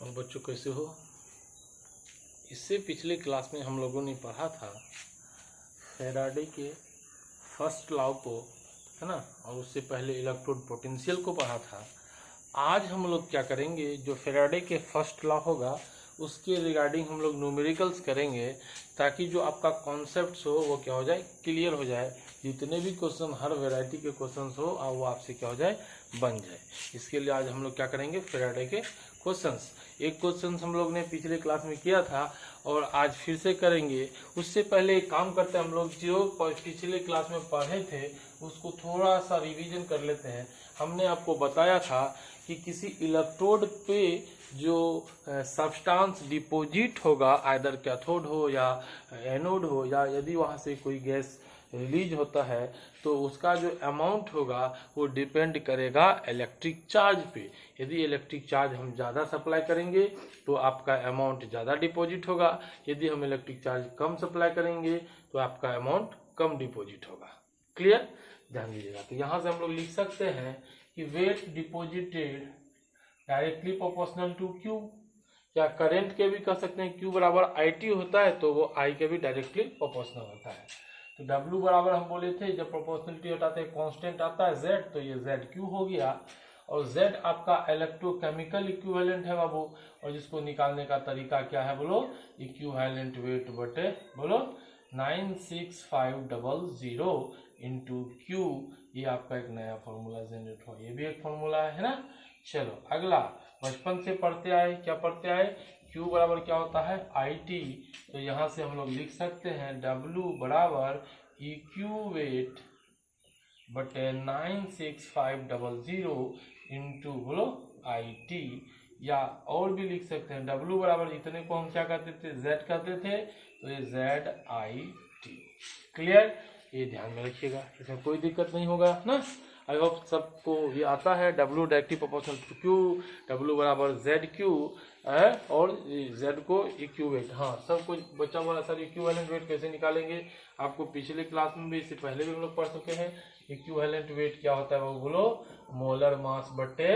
और बच्चों कैसे हो? इससे पिछले क्लास में हम लोगों ने पढ़ा था फैराडे के फर्स्ट लॉ को, है ना, और उससे पहले इलेक्ट्रोड पोटेंशियल को पढ़ा था। आज हम लोग क्या करेंगे, जो फैराडे के फर्स्ट लॉ होगा उसके रिगार्डिंग हम लोग न्यूमेरिकल्स करेंगे, ताकि जो आपका कॉन्सेप्ट्स हो वो क्या हो जाए, क्लियर हो जाए। जितने भी क्वेश्चन, हर वैरायटी के क्वेश्चंस हो वो आपसे क्या हो जाए, बन जाए। इसके लिए आज हम लोग क्या करेंगे, फैराडे के क्वेश्चंस। एक क्वेश्चन हम लोग ने पिछले क्लास में किया था और आज फिर से करेंगे। उससे पहले एक काम करते हैं, हम लोग जो पिछले क्लास में पढ़े थे उसको थोड़ा सा रिवीजन कर लेते हैं। हमने आपको बताया था कि किसी इलेक्ट्रोड पे जो सब्सटेंस डिपॉजिट होगा, आइदर कैथोड हो या एनोड हो, या यदि वहाँ से कोई गैस रिलीज होता है तो उसका जो अमाउंट होगा वो डिपेंड करेगा इलेक्ट्रिक चार्ज पे। यदि इलेक्ट्रिक चार्ज हम ज़्यादा सप्लाई करेंगे तो आपका अमाउंट ज़्यादा डिपॉजिट होगा, यदि हम इलेक्ट्रिक चार्ज कम सप्लाई करेंगे तो आपका अमाउंट कम डिपॉजिट होगा। क्लियर? ध्यान दीजिएगा। तो यहाँ से हम लोग लिख सकते हैं कि weight deposited directly proportional to Q, या करंट के भी कह सकते हैं, क्यू बराबर आई टी होता है तो वो आई के भी डायरेक्टली प्रोपोर्शनल होता है। तो W बराबर हम बोले थे, जब प्रोपोर्शनलिटी हटाते हैं कांस्टेंट आता है Z, तो ये ZQ हो गया। और Z आपका इलेक्ट्रोकेमिकल इक्विवेलेंट है बाबू, और जिसको निकालने का तरीका क्या है बोलो, इक्विवेलेंट वेट बटे बोलो 96500 इंटू Q। ये आपका एक नया फॉर्मूला जनरेट हुआ, ये भी एक फॉर्मूला है ना। चलो अगला, बचपन से पढ़ते आए, क्या पढ़ते आए, Q बराबर क्या होता है, IT। तो यहाँ से हम लोग लिख सकते हैं W बराबर EQ वेट बटे 96500 इंटू बोलो IT। या और भी लिख सकते हैं, W बराबर इतने को हम क्या कहते थे, Z कहते थे, तो ये ZIT। क्लियर? ये ध्यान में रखिएगा, इसमें कोई दिक्कत नहीं होगा ना। आई होप सबको ये आता है। W directly proportional to Q, W बराबर ZQ है, और Z को EQ वेट। हाँ, सब कुछ बचा हुआ सर। इक्विवेलेंट वेट कैसे निकालेंगे, आपको पिछले क्लास में भी, इससे पहले भी हम लोग पढ़ चुके हैं। इक्विवेलेंट वेट क्या होता है वो बोलो, मोलर मास बटे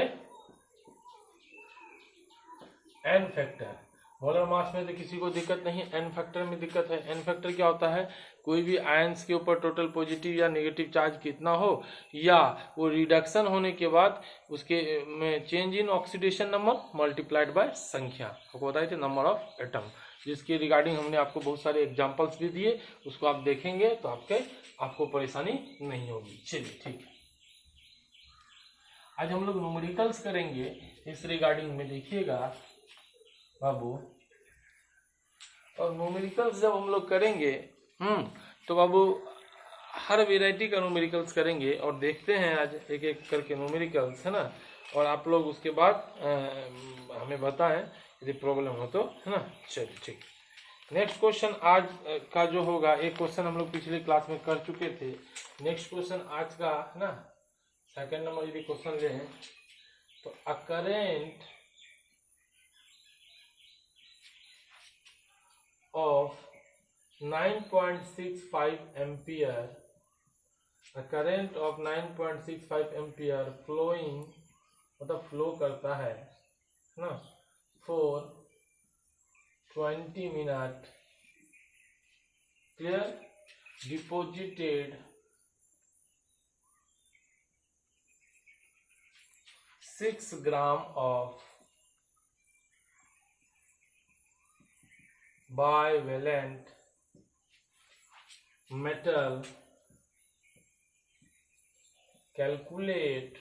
एन फैक्टर। मोलर मास में तो किसी को दिक्कत नहीं, एन फैक्टर में दिक्कत है। एन फैक्टर क्या होता है, कोई भी आयंस के ऊपर टोटल पॉजिटिव या नेगेटिव चार्ज कितना हो, या वो रिडक्शन होने के बाद उसके में change in oxidation number multiplied by संख्या, आपको बताए थे नंबर ऑफ एटम, जिसके रिगार्डिंग हमने आपको बहुत सारे एग्जाम्पल्स भी दिए। उसको आप देखेंगे तो आपको परेशानी नहीं होगी। चलिए ठीक है, आज हम लोग न्यूमेरिकल्स करेंगे इस रिगार्डिंग में। देखिएगा बाबू, और न्यूमेरिकल्स जब हम लोग करेंगे तो बाबू हर वेराइटी का न्यूमेरिकल्स करेंगे, और देखते हैं आज एक एक करके न्यूमेरिकल्स, है ना। और आप लोग उसके बाद हमें बताएं यदि प्रॉब्लम हो तो, है ना। चलिए ठीक। नेक्स्ट क्वेश्चन आज का जो होगा, एक क्वेश्चन हम लोग पिछले क्लास में कर चुके थे। नेक्स्ट क्वेश्चन आज का, है ना, सेकेंड नंबर यदि क्वेश्चन लें तो a current of 9.65 ampere, a current of 9.65 ampere flowing, मतलब फ्लो करता है ना, for 20 minute, clear, deposited 6 gram of bivalent metal, calculate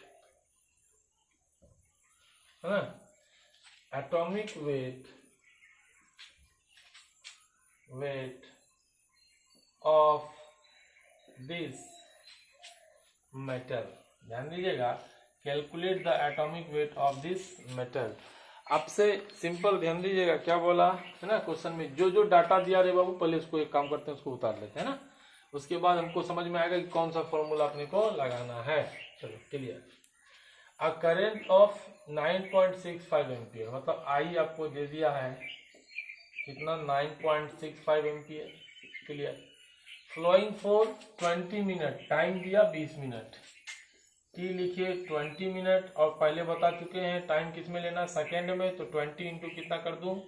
atomic weight of this metal। ध्यान दीजिएगा, calculate the atomic weight of this metal. आपसे simple ध्यान दीजिएगा क्या बोला है ना, क्वेश्चन में जो डाटा दिया रे बाबू, पहले उसको एक काम करते हैं, उसको उतार लेते हैं ना, उसके बाद हमको समझ में आएगा कि कौन सा फॉर्मूला अपने को लगाना है। चलो clear. A current of 9.65 ampere, मतलब आई आपको दे दिया है कितना, 9.65 ampere. Clear. Flowing for 20 minute, time दिया 20 मिनट। टी लिखिए 20 मिनट, और पहले बता चुके हैं टाइम किस में लेना, सेकेंड में, तो 20 इंटू कितना कर दूं,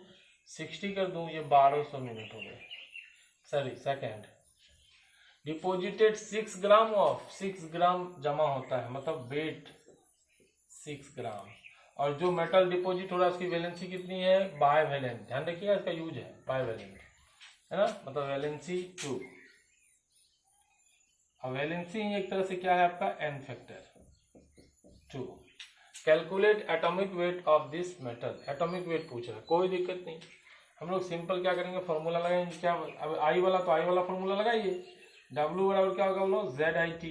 60 कर दूं, ये 1200 मिनट हो गए, sorry second. Deposited 6 gram of, 6 ग्राम जमा होता है, मतलब वेट 6 ग्राम, और जो मेटल डिपॉजिट हो रहा है उसकी वैलेंसी कितनी है, बाइवैलेंट, ध्यान रखिएगा इसका यूज है बाइवैलेंट, है ना, मतलब वैलेंसी 2, और वैलेंसी एक तरह से क्या है आपका, n factor 2। Calculate atomic weight of this metal, atomic weight पूछ रहा है, कोई दिक्कत नहीं, हम लोग सिंपल क्या करेंगे, फॉर्मूला लगाएंगे, क्या अब आई वाला तो आई वाला फॉर्मूला लगाइए, W बराबर क्या होगा बोलो, ZIT।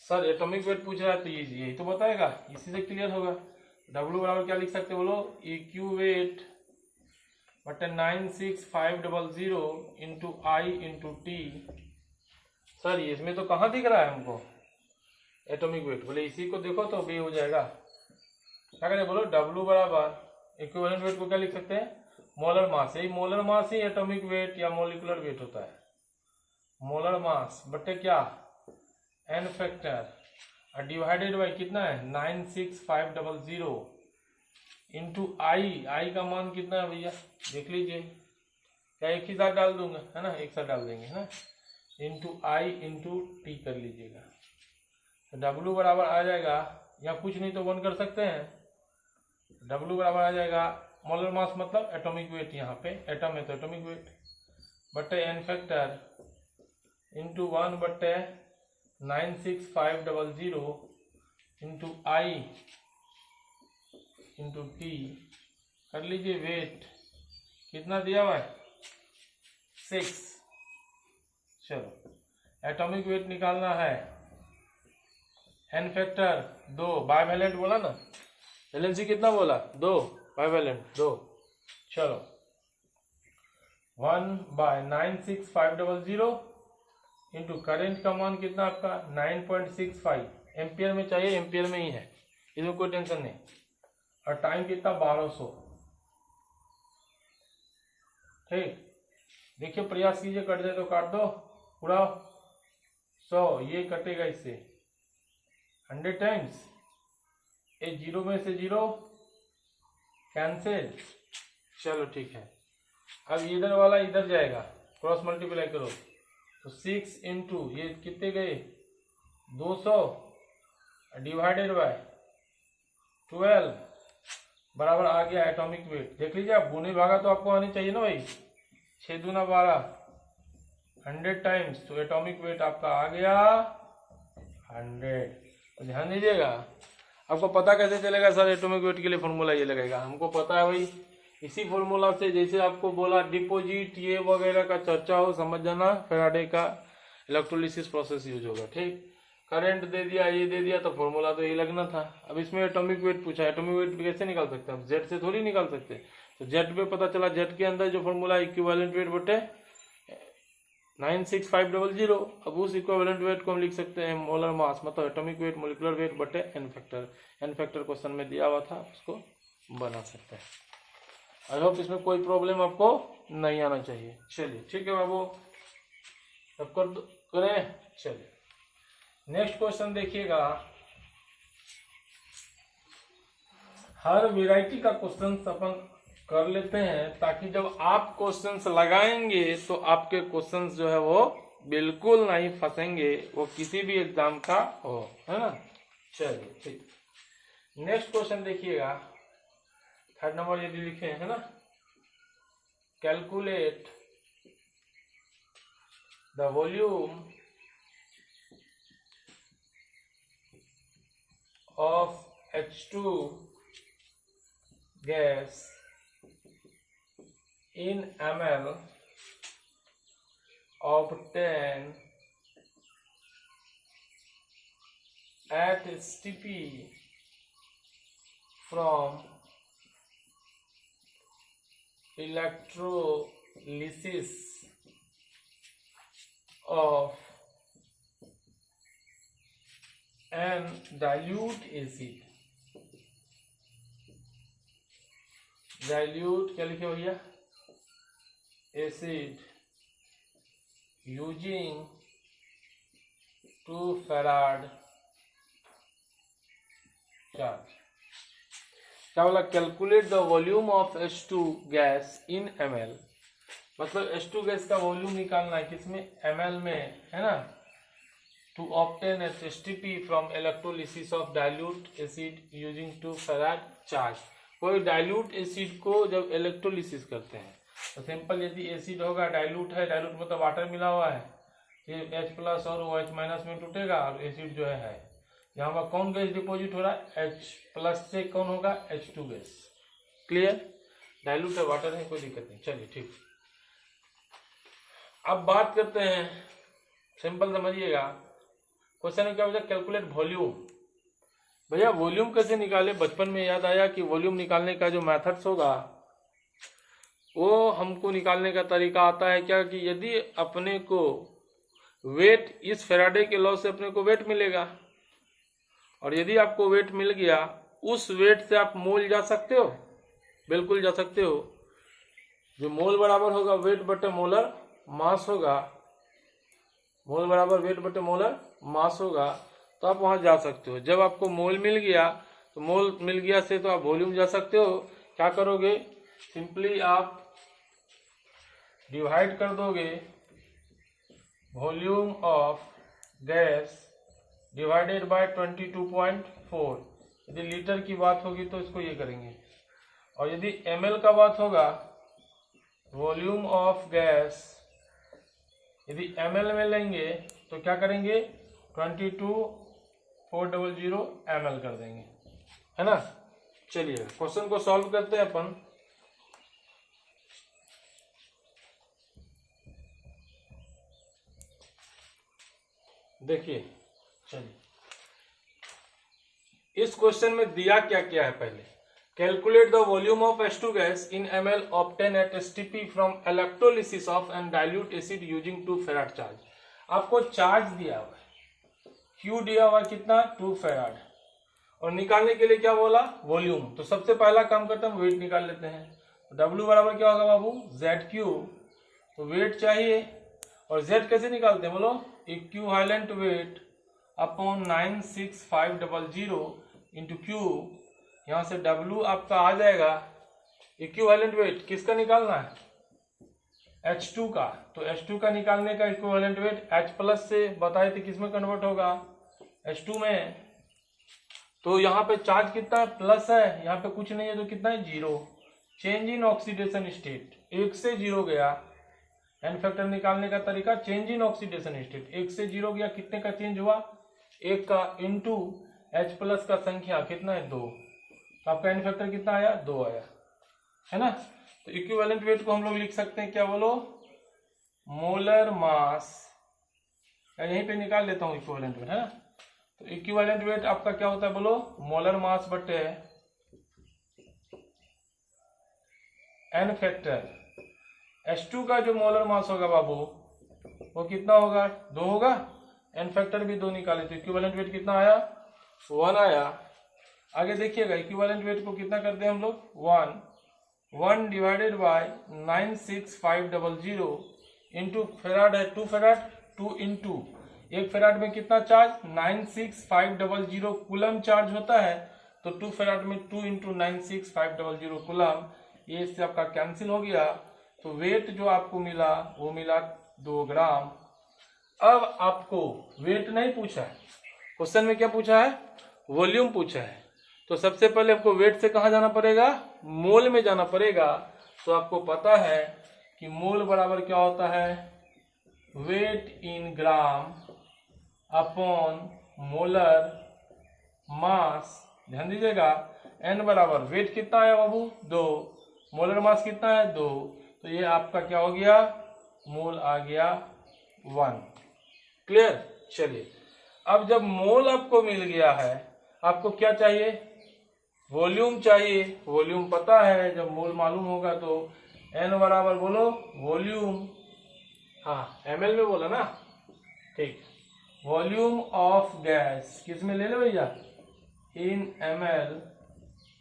सर एटॉमिक वेट पूछ रहा है तो यही तो बताएगा, इसी से क्लियर होगा। W बराबर क्या लिख सकते हैं बोलो, EQ वेट बटे 96500 into I into T. Sir इसमें तो कहाँ दिख रहा है हमको एटॉमिक वेट, बोले इसी को देखो तो भी हो जाएगा। क्या करें बोलो, W बराबर इक्विवेलेंट वेट को क्या लिख सकते हैं, मोलर मास, यही मोलर मास ही एटॉमिक वेट या मोलिकुलर वेट होता है, मोलर मास बटे क्या, n फैक्टर, और डिवाइडेड बाई कितना है 96500 इंटू आई का मान कितना है भैया देख लीजिए, क्या एक ही साथ डाल दूंगा, है ना, एक साथ डाल देंगे, है ना, इंटू आई इंटू टी कर लीजिएगा, तो W बराबर आ जाएगा, या कुछ नहीं तो 1 कर सकते हैं, W बराबर आ जाएगा मोलर मास मतलब एटॉमिक वेट, यहाँ पे एटम है तो एटॉमिक वेट बटे n फैक्टर इंटू 1 बटे 96500 इंटू आई इंटू टी कर लीजिए, वेट कितना दिया हुआ है 6। चलो एटॉमिक वेट निकालना है, n फैक्टर 2, बाइवैलेंट बोला ना, वैलेंसी कितना बोला 2, बाइवैलेंट 2, चलो 1/96500 इंटू करेंट का मान कितना आपका 9.65, एम्पियर में चाहिए, एम्पियर में ही है, इसमें कोई टेंशन नहीं, और टाइम कितना 1200, ठीक, देखिए प्रयास कीजिए, कट जाए तो काट दो, पूरा 100, ये कटेगा इससे 100 टाइम्स, ये 0 में से 0 कैंसिल, चलो ठीक है, अब इधर वाला इधर जाएगा, क्रॉस मल्टीप्लाई करो, तो 6 इंटू ये कितने गए 200 डिवाइडेड बाय 12 बराबर आ गया एटॉमिक वेट, देख लीजिए आप, गुने भागा तो आपको आनी चाहिए ना भाई, 6 दूना 12, 100 टाइम्स, तो एटॉमिक वेट आपका आ गया 100। तो ध्यान दीजिएगा, आपको पता कैसे चलेगा सर एटॉमिक वेट के लिए फॉर्मूला ये लगेगा, हमको पता है भाई, इसी फॉर्मूला से, जैसे आपको बोला डिपॉजिट ये वगैरह का चर्चा हो, समझ जाना फैराडे का इलेक्ट्रोलिसिस प्रोसेस यूज होगा, ठीक, करंट दे दिया, ये दे दिया, तो फॉर्मूला तो ये लगना था। अब इसमें एटॉमिक वेट पूछा, एटॉमिक वेट कैसे निकाल सकते हैं, जेड से थोड़ी निकाल सकते, तो जेड पे पता चला, जेड के अंदर जो फॉर्मूला इक्विवेलेंट वेट बटे 96500, अब उस इक्विवेलेंट वेट को हम लिख सकते हैं मोलर मास, मतलब एटॉमिक वेट मोलिकुलर वेट बटे n factor, n factor question में दिया हुआ था, उसको बना सकते हैं। आई होप इसमें कोई प्रॉब्लम आपको नहीं आना चाहिए। चलिए ठीक है बाबू, अब करें, चलिए नेक्स्ट क्वेश्चन देखिएगा, हर वैरायटी का क्वेश्चन अपन कर लेते हैं, ताकि जब आप क्वेश्चंस लगाएंगे तो आपके क्वेश्चंस जो है वो बिल्कुल नहीं फंसेंगे, वो किसी भी एग्जाम का हो, है ना। चलिए ठीक, नेक्स्ट क्वेश्चन देखिएगा, 3rd नंबर यदि लिखे है ना, calculate the volume of H2 gas in ml obtained at STP from electrolysis of an dilute acid, dilute क्या लिखे भैया, acid using 2 farad चार्ज। क्या बोला, calculate the volume of H2 gas in ml, मतलब H2 गैस का volume निकालना है किसमें, ml में, है ना। To obtain HTP from electrolysis of dilute acid using 2 farad charge. कोई डाइल्यूट एसिड को जब इलेक्ट्रोलिसिस करते हैं तो सिंपल, यदि एसिड होगा, डाइल्यूट है, डाइल्यूट मतलब वाटर मिला हुआ है, ये H+ और OH- में टूटेगा और एसिड जो है यहाँ पर कौन गैस डिपॉजिट हो रहा है, H+ से कौन होगा, H2 गैस। क्लियर, डाइल्यूट है, वाटर है, कोई दिक्कत नहीं। चलिए ठीक, अब बात करते हैं, सिंपल समझिएगा। क्वेश्चन में क्या होता है, कैलकुलेट वॉल्यूम। भैया वॉल्यूम कैसे निकाले, बचपन में याद आया कि वॉल्यूम निकालने का जो मेथड्स होगा वो हमको निकालने का तरीका आता है क्या, कि यदि अपने को वेट, इस फैराडे के लॉ से अपने को वेट मिलेगा, और यदि आपको वेट मिल गया, उस वेट से आप मोल जा सकते हो, बिल्कुल जा सकते हो। जो मोल बराबर होगा वेट बटे मोलर मास होगा, मोल बराबर वेट बटे मोलर मास होगा, तो आप वहां जा सकते हो। जब आपको मोल मिल गया, तो मोल मिल गया से तो आप वॉल्यूम जा सकते हो। क्या करोगे, सिंपली आप डिवाइड कर दोगे volume of gas divided by 22.4। यदि लीटर की बात होगी तो इसको ये करेंगे, और यदि ml का बात होगा, वॉल्यूम ऑफ गैस यदि ml में लेंगे तो क्या करेंगे, 22,400 ml कर देंगे, है ना। चलिए क्वेश्चन को सॉल्व करते हैं अपन। देखिए, चलिए इस क्वेश्चन में दिया क्या क्या है, पहले calculate the volume of H2 gas in ml obtain at STP from electrolysis of and dilute acid using 2 farad charge. आपको चार्ज दिया हुआ है, Q दिया हुआ कितना, 2 फैराड, और निकालने के लिए क्या बोला, वॉल्यूम। तो सबसे पहला काम करते हैं, वेट निकाल लेते हैं। तो W बराबर क्या होगा बाबू, ZQ। तो वेट चाहिए, और Z कैसे निकालते हैं बोलो, equivalent weight upon 96500 into Q, यहाँ से W आपका आ जाएगा। इक्विवेलेंट वेट किसका निकालना है, H2 का। तो H2 का निकालने का इक्विवेलेंट वेट H+ से बताए थे किसमें कन्वर्ट होगा, H2 में। तो यहाँ पे चार्ज कितना है, प्लस है, यहाँ पे कुछ नहीं है तो कितना है, 0। चेंज इन ऑक्सीडेशन स्टेट, 1 से 0 गया। एन फैक्टर निकालने का तरीका, चेंज इन ऑक्सीडेशन स्टेट, 1 से 0 गया, कितने का चेंज हुआ, 1 का, इंटू H+ का संख्या कितना है, 2। तो आपका एन फैक्टर कितना आया, 2 आया, है ना। तो इक्विवेलेंट वेट को हम लोग लिख सकते हैं क्या बोलो, मोलर मास, यहीं पे निकाल लेता हूँ इक्विवेलेंट वेट, है ना। तो इक्विवेलेंट वेट आपका क्या होता है बोलो, मोलर मास बटे एन फैक्टर। H2 का जो मोलर मास होगा बाबू वो कितना होगा, 2 होगा, एन फैक्टर भी 2 निकाले, तो इक्विवेलेंट वेट कितना आया, 1 आया। आगे देखिएगा, इक्विवेलेंट वेट को कितना करते हैं हम लोग, 1 डिवाइडेड बाय 96500 इंटू फैराड है, 2 फैराड, 2 इंटू 1 फैराड में कितना चार्ज, 96500 कूलम चार्ज होता है। तो 2 फैराड में 2 इंटू 96500 कूलम, ये इससे आपका कैंसिल हो गया। तो वेट जो आपको मिला वो मिला 2 ग्राम। अब आपको वेट नहीं पूछा है, क्वेश्चन में क्या पूछा है, वॉल्यूम पूछा है। तो सबसे पहले आपको वेट से कहाँ जाना पड़ेगा, मोल में जाना पड़ेगा। तो आपको पता है कि मोल बराबर क्या होता है, weight in gram upon molar mass. ध्यान दीजिएगा, एन बराबर वेट कितना आया बाबू, 2, मोलर मास कितना है, 2। तो ये आपका क्या हो गया, मोल आ गया 1। क्लियर। चलिए अब जब मोल आपको मिल गया है, आपको क्या चाहिए, वॉल्यूम चाहिए। वॉल्यूम पता है, जब मोल मालूम होगा तो एन बराबर बोलो वॉल्यूम, हाँ ml में बोला ना, ठीक। वॉल्यूम ऑफ गैस किस में ले लो भैया, इन ml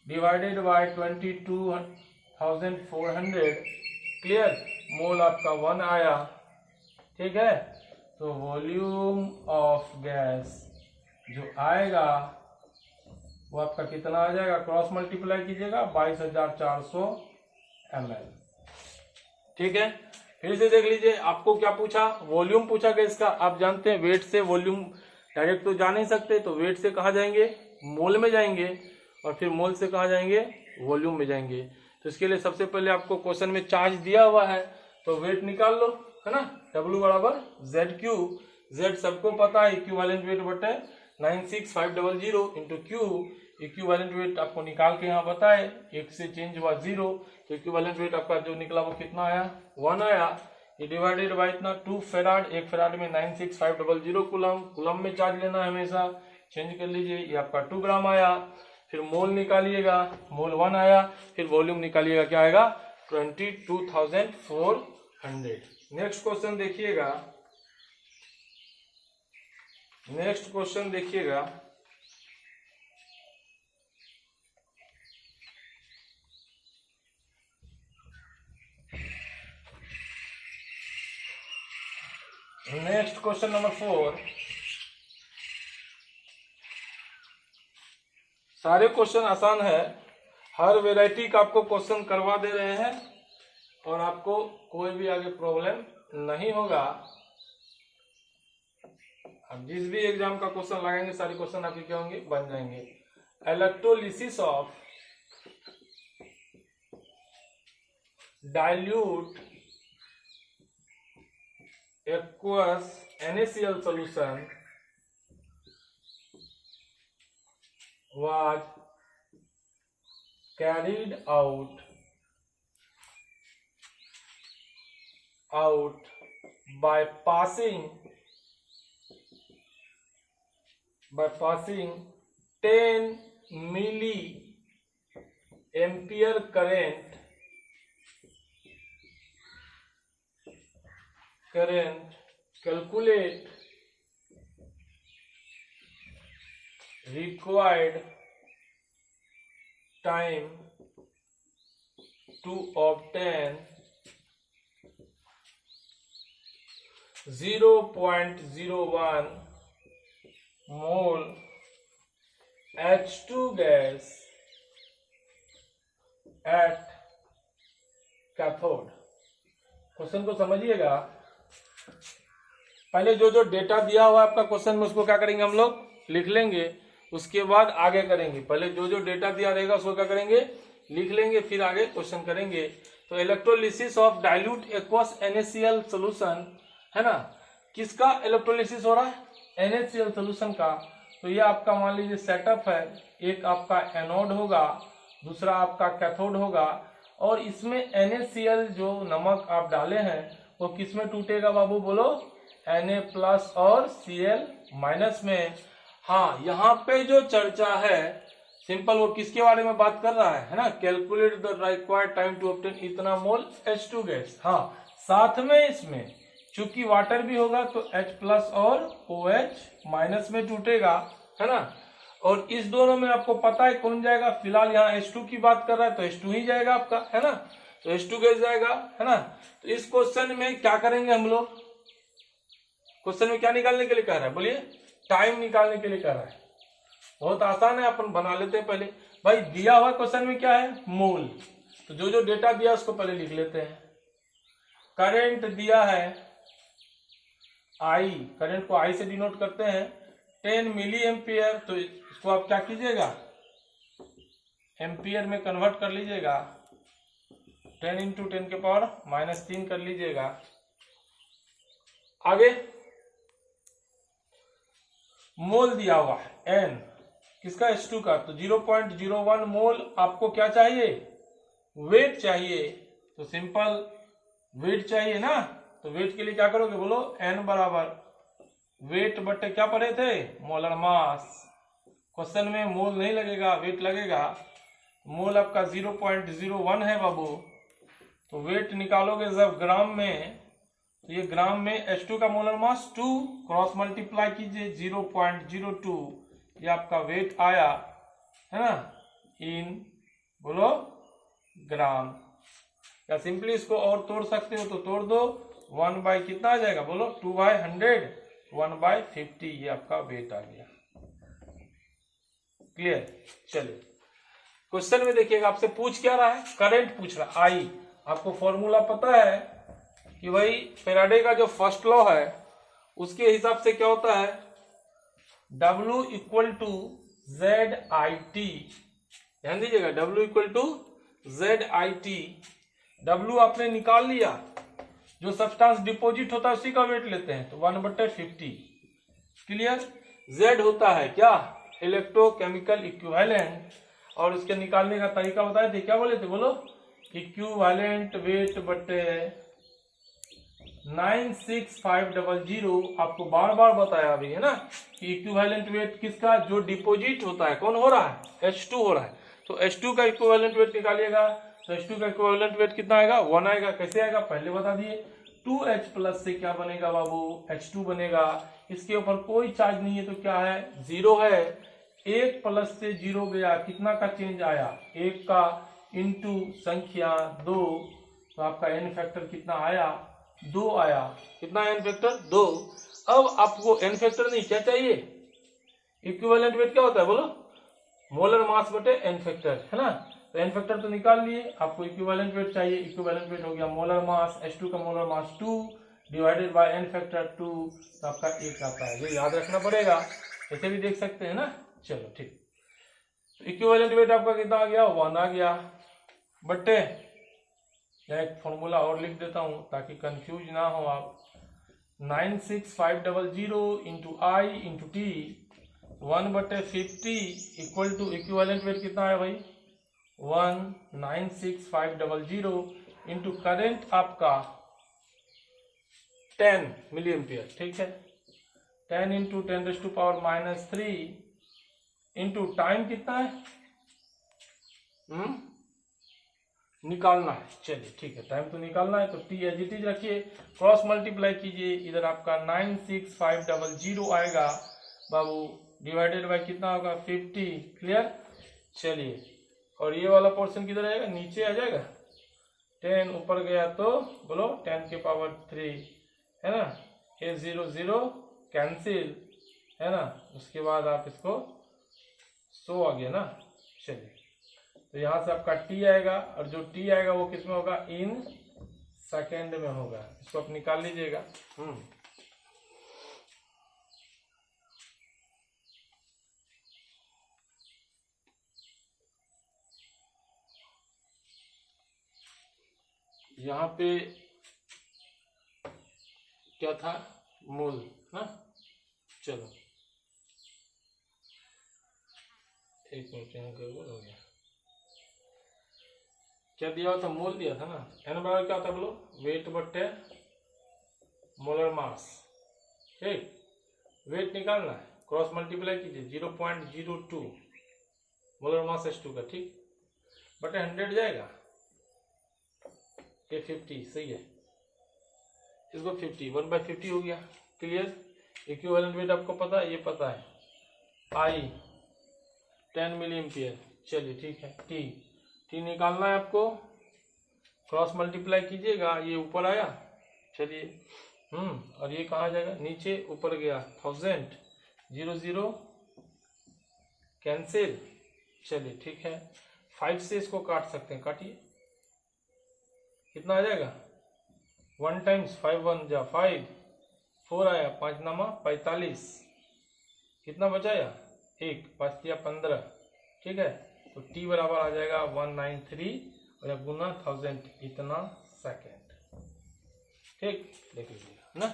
डिवाइडेड बाय 22,400। क्लियर, मोल आपका 1 आया, ठीक है। तो वॉल्यूम ऑफ गैस जो आएगा वो आपका कितना आ जाएगा, क्रॉस मल्टीप्लाई कीजिएगा 22,400 ml। ठीक है, फिर से देख लीजिए, आपको क्या पूछा, वॉल्यूम पूछा गया इसका। आप जानते हैं वेट से वॉल्यूम डायरेक्ट तो जा नहीं सकते, तो वेट से कहाँ जाएंगे, मोल में जाएंगे, और फिर मोल से कहाँ जाएंगे, वॉल्यूम में जाएंगे। तो इसके लिए सबसे पहले आपको क्वेश्चन में चार्ज दिया हुआ है, तो वेट निकाल लो, है ना। W बराबर ZQ, Z सबको पता है, इक्विवेलेंट वेट बटे 96500 इंटू Q। इक्विवेलेंट वेट आपको निकाल के यहाँ बताए, 1 से चेंज हुआ 0, तो इक्विवेलेंट वेट आपका जो निकला वो कितना आया, 1 आया। ये डिवाइडेड बाय इतना 2 फेराड, 1 फेराड में 96500 कूलम, कूलम में चार्ज लेना है हमेशा, चेंज कर लीजिए, ये आपका 2 ग्राम आया। फिर मोल निकालिएगा, मोल 1 आया। फिर वॉल्यूम निकालिएगा, क्या आएगा, 22,400। नेक्स्ट क्वेश्चन देखिएगा, नेक्स्ट क्वेश्चन देखिएगा, नेक्स्ट क्वेश्चन नंबर 4। सारे क्वेश्चन आसान है, हर वैरायटी का आपको क्वेश्चन करवा दे रहे हैं, और आपको कोई भी आगे प्रॉब्लम नहीं होगा। अब जिस भी एग्जाम का क्वेश्चन लगाएंगे सारे क्वेश्चन आपके क्या होंगे, बन जाएंगे। Electrolysis of dilute aqueous NaCl solution was carried out by passing 10 milliampere current calculate required time to obtain 0.01 mole H2 gas at cathode। Question को समझिएगा, पहले जो जो डेटा दिया हुआ है आपका क्वेश्चन में उसको क्या करेंगे हम लोग, लिख लेंगे, उसके बाद आगे करेंगे। पहले जो जो डेटा दिया रहेगा उसको क्या करेंगे, लिख लेंगे, फिर आगे क्वेश्चन करेंगे। तो electrolysis of dilute aqueous NaCl solution है ना, किसका इलेक्ट्रोलिसिस हो रहा है, NaCl सोल्यूशन का। तो ये आपका मान लीजिए सेटअप है, एक आपका एनोड होगा, दूसरा आपका कैथोड होगा, और इसमें NaCl जो नमक आप डाले हैं वो किस में टूटेगा बाबू, बोलो, Na+ और Cl- में। हाँ, यहाँ पे जो चर्चा है सिंपल, वो किसके बारे में बात कर रहा है ना, calculate the required time to obtain इतना मोल H2 गैस। हाँ, साथ में इसमें चूंकि वाटर भी होगा तो H+ और OH- में टूटेगा, है ना। और इस दोनों में आपको पता है कौन जाएगा, फिलहाल यहाँ H2 की बात कर रहा है तो H2 ही जाएगा आपका, है ना, तो H2 गैस जाएगा, है ना। तो इस क्वेश्चन में क्या करेंगे हम लोग, क्वेश्चन में क्या निकालने के लिए कह रहा है, बोलिए, टाइम निकालने के लिए कह रहा है। बहुत आसान है, अपन बना लेते हैं पहले। भाई दिया हुआ क्वेश्चन में क्या है, मोल, तो जो जो डेटा दिया उसको पहले लिख लेते हैं। करंट दिया है I, करंट को I से डिनोट करते हैं, 10 मिली एम्पियर, तो इसको आप क्या कीजिएगा, एम्पियर में कन्वर्ट कर लीजिएगा, 10 × 10⁻³ कर लीजिएगा। आगे मोल दिया हुआ है N, किसका, H2 का, तो 0.01 मोल आपको क्या चाहिए, वेट चाहिए। तो सिंपल वेट चाहिए ना, तो वेट के लिए क्या करोगे, बोलो, N बराबर वेट बटे क्या पढ़े थे, मोलर मास। क्वेश्चन में मोल नहीं लगेगा, वेट लगेगा। मोल आपका 0.01 है बाबू, तो वेट निकालोगे जब ग्राम में, तो ये ग्राम में H2 का मोलर मास 2, क्रॉस मल्टीप्लाई कीजिए 0.02, ये आपका वेट आया, है ना, इन, बोलो, ग्राम। या सिंपली इसको और तोड़ सकते हो तो तोड़ दो, 1 कितना आ जाएगा, बोलो, 2/100, 1/50, ये आपका वेट आ गया। क्लियर। चलिए क्वेश्चन में देखिएगा, आपसे पूछ क्या रहा है, करंट पूछ रहा है आई। आपको फॉर्मूला पता है कि भाई फैराडे का जो फर्स्ट लॉ है उसके हिसाब से क्या होता है, W equal to Z I T. ध्यान दीजिएगा, W equal to Z I T. W आपने निकाल लिया, जो सब्सटेंस डिपॉजिट होता है उसी का वेट लेते हैं, तो 1/50। क्लियर। Z होता है क्या, इलेक्ट्रोकेमिकल इक्विवेलेंट, और उसके निकालने का तरीका बताए थे, क्या बोले थे, बोलो, इक्विवेलेंट वेट बटे 96500। आपको बार बार बताया अभी, है ना, कि इक्विवेलेंट वेट किसका, जो डिपॉजिट होता है, कौन हो रहा है, H2 हो रहा है, तो H2 का इक्विवेलेंट वेट निकालिएगा, तो H2 का इक्विवेलेंट वेट कितना आएगा, 1 आएगा। कैसे आएगा, पहले बता दिए, 2H प्लस से क्या बनेगा बाबू, H2 बनेगा। इसके ऊपर कोई चार्ज नहीं है तो क्या है, 0 है। 1 प्लस से 0 गया, कितना का चेंज आया, 1 का, इंटू संख्या 2, तो आपका एन फैक्टर कितना आया, 2 आया। कितना एन फैक्टर, 2। अब आपको एन फैक्टर नहीं, क्या चाहिए, इक्विवेलेंट वेट क्या होता है, बोलो, मोलर मास बटे एन फैक्टर, है ना। तो एन फैक्टर तो निकाल लिए, आपको इक्विवेलेंट वेट चाहिए। इक्विवेलेंट वेट हो गया मोलर मास, H2 का molar mass 2 divided by N factor 2, तो आपका 1 आता है। ये याद रखना पड़ेगा, ऐसे भी देख सकते हैं ना। चलो ठीक, तो इक्विवेलेंट वेट आपका कितना आ गया, 1 आ गया, बटे, एक फॉर्मूला और लिख देता हूं ताकि कंफ्यूज ना हो आप, 96500 into I into T, 1/50 equal to equivalent weight कितना है भाई, 96500 इंटू करेंट आपका 10 मिली एम्पियर, ठीक है, 10 इंटू 10⁻³ इंटू टाइम कितना है, निकालना है। चलिए ठीक है, टाइम तो निकालना है, तो टी एज इट इज रखिए, क्रॉस मल्टीप्लाई कीजिए, इधर आपका 96500 आएगा बाबू, डिवाइडेड बाय कितना होगा, 50। क्लियर। चलिए, और ये वाला पोर्शन किधर आएगा, नीचे आ जाएगा, 10 ऊपर गया तो बोलो 10⁻³ है ना, ये 0 0 कैंसिल, है ना, उसके बाद आप इसको 100 आ गया ना। चलिए, तो यहां से आपका टी आएगा, और जो टी आएगा वो किस में होगा, इन सेकेंड में होगा, इसको आप निकाल लीजिएगा। यहाँ पे क्या था, मोल ना। चलो एक मिनट, यहाँ गड़बड़ हो गया, क्या दिया हुआ था, मोल दिया था ना। एन बराबर क्या होता है बोलो, वेट बट्टे मोलर मास, ठीक, वेट निकालना है, क्रॉस मल्टीप्लाई कीजिए, 0.02 मोलर मास H2 का, ठीक, बटे 100 जाएगा, ये 50 सही है, इसको 50, 1/50 हो गया। क्लियर। इक्विवेलेंट वेट आपको पता है, ये पता है, आई 10 मिली एम्पियर। चलिए ठीक है, टी निकालना है आपको, क्रॉस मल्टीप्लाई कीजिएगा, ये ऊपर आया, चलिए, और ये कहाँ जाएगा, नीचे, ऊपर गया 1000, 0 0 कैंसिल। चलिए ठीक है, 5 से इसको काट सकते हैं, काटिए, कितना आ जाएगा, 1 टाइम्स 5 1 जा 5, 4 आया, 5 नामा 45, कितना बचाया, 1, 5 दिया 15, ठीक है, तो टी बराबर आ जाएगा 193 और गुना 1000, इतना सेकेंड, ठीक, देख लीजिएगा ना,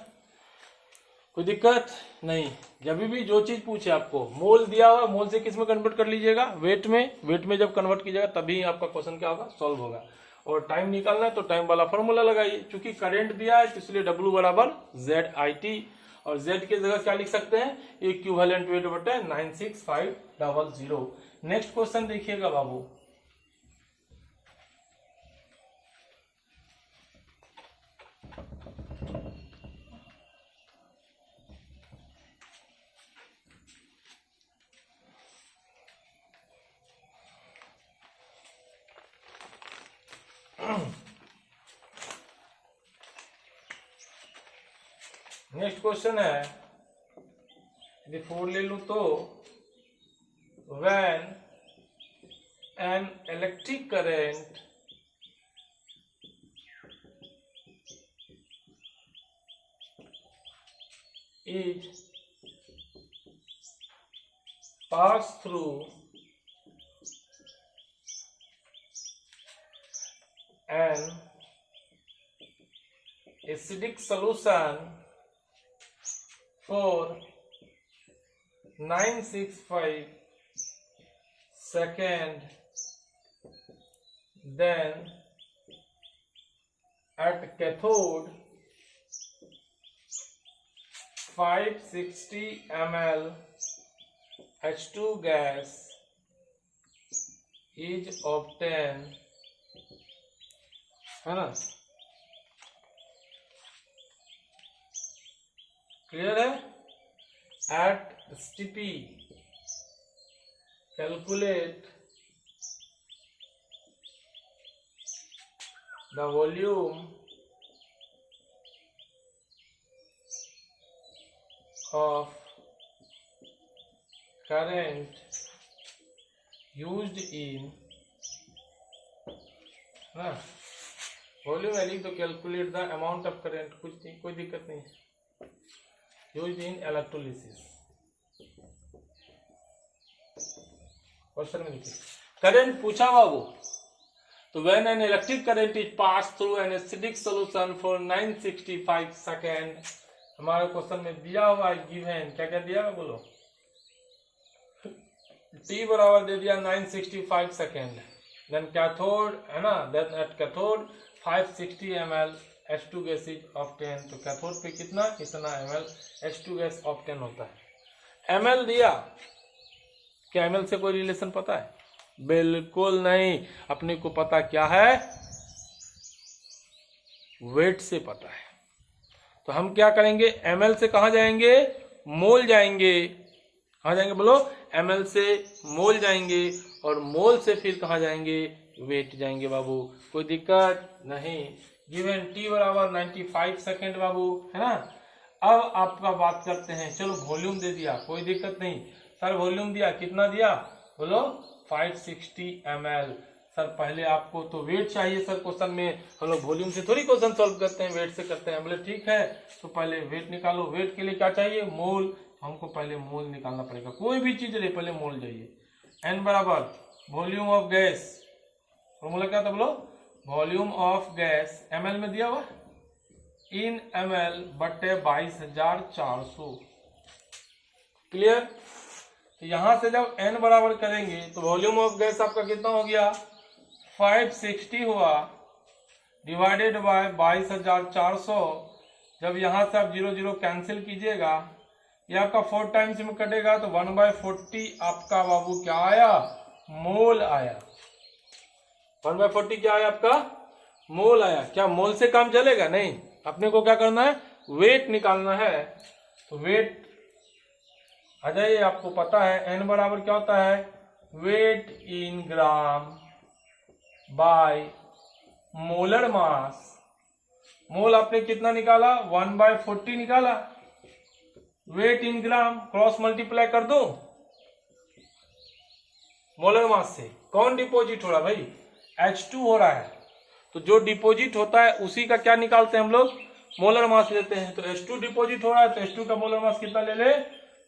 कोई दिक्कत नहीं। जब भी जो चीज पूछे आपको, मोल दिया हुआ, मोल से किस में कन्वर्ट कर लीजिएगा, वेट में जब कन्वर्ट कीजिएगा तभी आपका क्वेश्चन क्या होगा, सॉल्व होगा। और टाइम निकालना है तो टाइम वाला फॉर्मूला लगाइए, चूंकि करंट दिया है तो इसलिए W बराबर ZIT, और Z की जगह क्या लिख सकते हैं, इक्विवेलेंट वेट बटे 96500। नेक्स्ट क्वेश्चन देखिएगा बाबू, नेक्स्ट क्वेश्चन है, यदि 4 ले लूं तो when an electric current is passed through an acidic solution for 965 seconds, then at cathode 560 ml H2 gas is obtained, है ना? क्लियर है? At STP calculate the volume of current used in ना volume लिख दो, calculate the amount of current, कुछ नहीं, कोई दिक्कत नहीं, यूज्ड इन इलेक्ट्रोलिसिस। क्वेश्चन में देखिए करंट पूछा बाबू, तो when an electric current is pass through an acidic solution for 965 second, हमारे क्वेश्चन में दिया हुआ है गिवन, क्या क्या दिया है बोलो, T बराबर दे दिया 965 सेकेंड, देन कैथोड है ना, then at cathode 560 ml H2 gas is obtain, तो कैथोड पे कितना, इतना ml H2 गैस ऑब्टेन होता है। ml दिया, क्या ml से कोई रिलेशन पता है? बिल्कुल नहीं, अपने को पता क्या है, वेट से पता है। तो हम क्या करेंगे, ml से कहां जाएंगे, मोल जाएंगे, कहां जाएंगे बोलो, ml से मोल जाएंगे, और मोल से फिर कहां जाएंगे, वेट जाएंगे बाबू, कोई दिक्कत नहीं। गिवन T बराबर 95 सेकेंड बाबू, है ना। अब आपका बात करते हैं, चलो वॉल्यूम दे दिया, कोई दिक्कत नहीं सर, वॉल्यूम दिया, कितना दिया बोलो, 560 ml। सर पहले आपको तो वेट चाहिए सर, क्वेश्चन में हम लोग वॉल्यूम से थोड़ी क्वेश्चन सॉल्व करते हैं, वेट से करते हैं। बोले ठीक है, तो पहले वेट निकालो, वेट के लिए क्या चाहिए, मोल, हमको पहले मोल निकालना पड़ेगा, कोई भी चीज ले पहले मोल चाहिए। n बराबर वॉल्यूम ऑफ गैस, फॉर्मूला क्या था बोलो, वॉल्यूम ऑफ गैस ml में दिया हुआ, इन ml बटे 22,400, क्लियर। तो यहां से जब n बराबर करेंगे तो वॉल्यूम ऑफ गैस आपका कितना हो गया, 560 हुआ, डिवाइडेड बाय 22,400। जब यहां से आप 0 0 कैंसिल कीजिएगा, ये आपका 4 टाइम्स में कटेगा, तो 1/40 आपका बाबू क्या आया, मोल आया। 1/40 क्या आया आपका, मोल आया। क्या मोल से काम चलेगा, नहीं, अपने को क्या करना है, वेट निकालना है। तो वेट आ जाइए, आपको पता है n बराबर क्या होता है, weight in gram by molar mass. Mole आपने कितना निकाला, 1/40 निकाला, weight in gram cross multiply कर दो मोलर मास से। कौन डिपॉजिट हो रहा है भाई, H2 हो रहा है, तो जो डिपॉजिट होता है उसी का क्या निकालते हैं हम लोग, मोलर मास लेते हैं। तो H2 डिपॉजिट हो रहा है, तो H2 का मोलर मास कितना ले ले,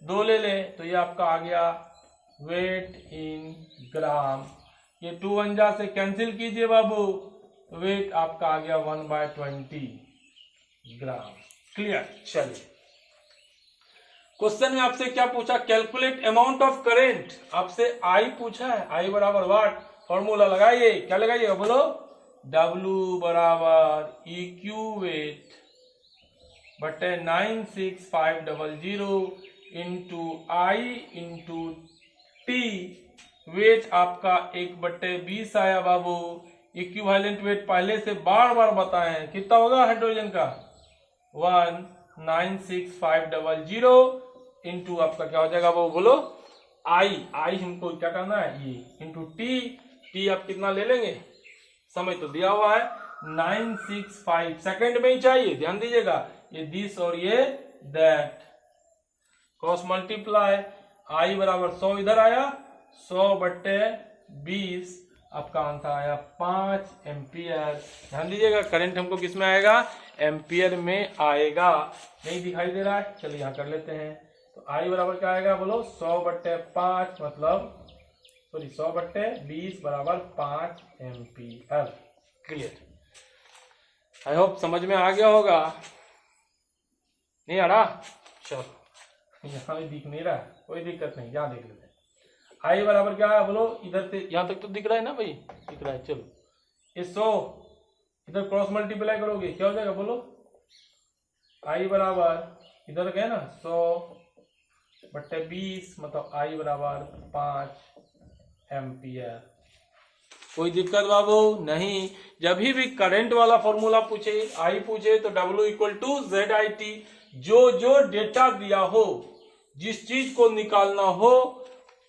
2 ले ले, तो ये आपका आ गया वेट इन ग्राम। ये 2 1 से कैंसिल कीजिए बाबू, वेट आपका आ गया 1/20 ग्राम। क्लियर। चलिए क्वेश्चन में आपसे क्या पूछा, कैलकुलेट अमाउंट ऑफ करेंट, आपसे I पूछा है, I बराबर वाट, फॉर्मूला लगाइए, क्या लगाइएगा बोलो, W बराबर EQ वेट बटे 96500 into I into T। Weight आपका 1/20 आया बाबू। इक्विवेलेंट वेट पहले से बार बार बताएं, कितना होगा हाइड्रोजन का, 196,500 इंटू आपका क्या हो जाएगा वो बोलो, आई हमको क्या करना है, ये इंटू टी आप कितना ले लेंगे, समय तो दिया हुआ है 965 सेकंड में ही चाहिए, ध्यान दीजिएगा, ये दिस और ये दैट, क्रॉस मल्टीप्लाई, आई बराबर 100 इधर आया, 100/20 आपका आंसर आया 5 एम्पियर। ध्यान दीजिएगा करंट हमको किस में आएगा, एम्पियर में आएगा। नहीं दिखाई दे रहा है, चलिए यहाँ कर लेते हैं। तो आई बराबर क्या आएगा बोलो, 100/5 मतलब सॉरी 100/20 बराबर 5 एम्पियर। क्लियर, आई होप समझ में आ गया होगा। नहीं आ रहा, चलो यहाँ भी दिख नहीं रहा, कोई दिक्कत नहीं, यहाँ देख लेते हैं। आई बराबर क्या है बोलो, इधर से यहाँ तक तो दिख रहा है ना भाई, दिख रहा है। चलो ये 100 इधर क्रॉस मल्टीप्लाई करोगे क्या हो जाएगा बोलो, आई बराबर इधर गए ना 100/20 मतलब आई बराबर 5 एम्पियर। कोई दिक्कत बाबू नहीं। जब भी करंट वाला फॉर्मूला पूछे, आई पूछे तो W = ZIT। जो डेटा दिया हो, जिस चीज को निकालना हो,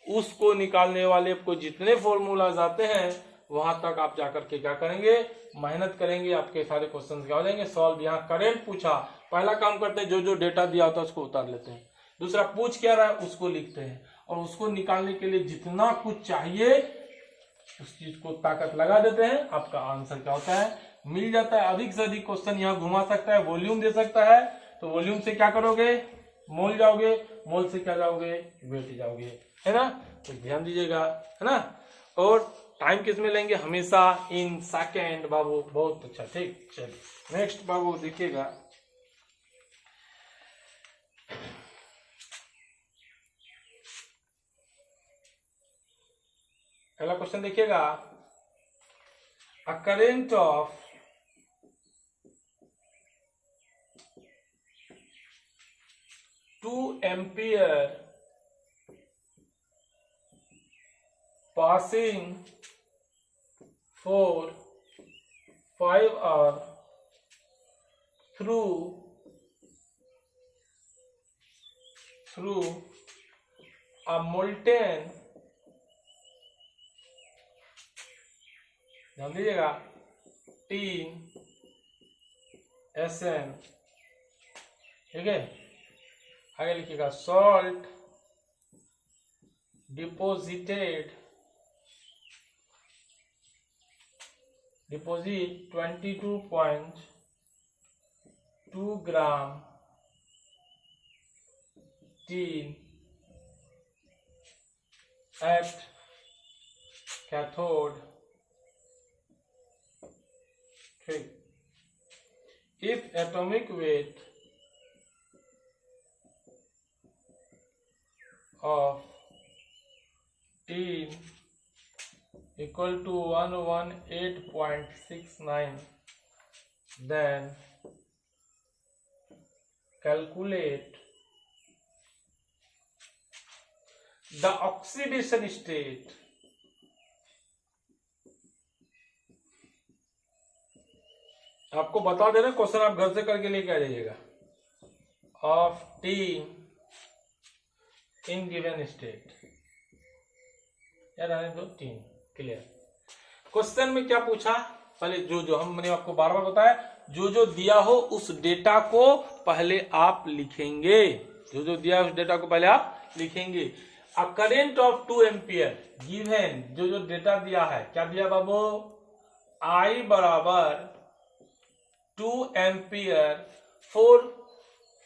उसको निकालने वाले को जितने फॉर्मूलाज आते हैं वहां तक आप जाकर के क्या करेंगे, मेहनत करेंगे, आपके सारे क्वेश्चन क्या हो जाएंगे सॉल्व। यहाँ करंट पूछा, पहला काम करते हैं जो डेटा दिया होता है उसको उतार लेते हैं। दूसरा पूछ क्या रहा है उसको लिखते हैं, और उसको निकालने के लिए जितना कुछ चाहिए उस चीज को ताकत लगा देते हैं, आपका आंसर क्या होता है, मिल जाता है। अधिक से अधिक क्वेश्चन यहाँ घुमा सकता है, वॉल्यूम दे सकता है, तो वॉल्यूम से क्या करोगे, मोल जाओगे, मोल से क्या जाओगे, वेट जाओगे, है ना। तो ध्यान दीजिएगा, है ना। और टाइम किस में लेंगे, हमेशा इन सेकेंड बाबू। बहुत अच्छा, ठीक। चलिए नेक्स्ट बाबू देखिएगा, पहला क्वेश्चन देखिएगा। अ current of 2 ampere passing for 5 hours through a molten, ध्यान दीजिएगा, tin SN, ठीक है। आगे लिखिएगा salt deposit 22.2 gram tin at cathode, ठीक। if atomic weight of tin equal to 118.69, then calculate the oxidation state आपको बता दे रहे क्वेश्चन, आप घर से करके लेके आ जाइएगा, of tin in given state, याद आने दो टीन। क्लियर। क्वेश्चन में क्या पूछा, पहले जो हमने आपको बार बार बताया, जो दिया हो उस डेटा को पहले आप लिखेंगे, जो दिया है उस डेटा को पहले आप लिखेंगे। A current of 2 ampere given, जो डेटा दिया है, क्या दिया बाबू, आई बराबर 2 ampere for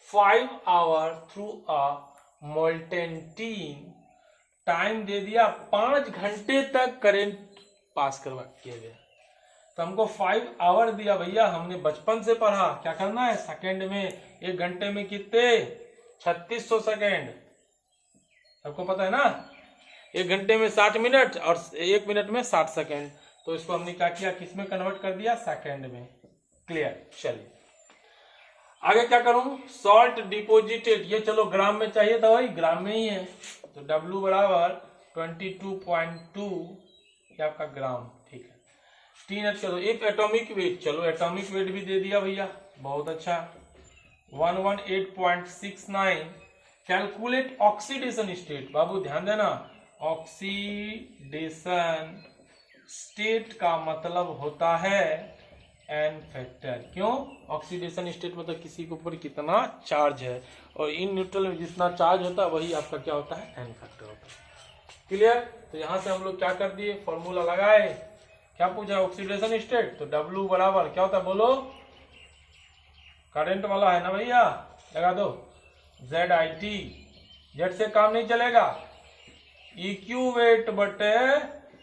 5 hour through a molten tin, time दे दिया 5 घंटे तक करंट पास करवा किया गया। तो हमको 5 आवर दिया भैया, हमने बचपन से पढ़ा, क्या करना है, सेकंड में, 1 घंटे में कितने 3600 सेकंड, सबको पता है ना। 1 घंटे में 60 मिनट और 1 मिनट में 60 सेकंड, तो इसको हमने क्या किया, किस में कन्वर्ट कर दिया, सेकंड में। क्लियर। चलिए आगे क्या करूं, सॉल्ट डिपोजिटेड, ये चलो ग्राम में चाहिए था, वही ग्राम में ही है, तो W बराबर 22.2 ये आपका ग्राम, ठीक है। 3 चलो, एक एटॉमिक वेट, चलो एटॉमिक वेट भी दे दिया भैया, बहुत अच्छा, 118.69। कैलकुलेट ऑक्सीडेशन स्टेट, बाबू ध्यान देना, ऑक्सीडेशन स्टेट का मतलब होता है एन फैक्टर। क्यों, ऑक्सीडेशन स्टेट मतलब किसी के ऊपर कितना चार्ज है, और इन न्यूट्रल में जितना चार्ज होता है वही आपका क्या होता है, एन फैक्टर होता है। क्लियर। तो यहाँ से हम लोग क्या कर दिए, फॉर्मूला लगाए, क्या पूछा, ऑक्सीडेशन स्टेट, तो W बराबर क्या होता है बोलो, करंट वाला है ना भैया, लगा दो ZIT, जेड से काम नहीं चलेगा, EQ वेट बटे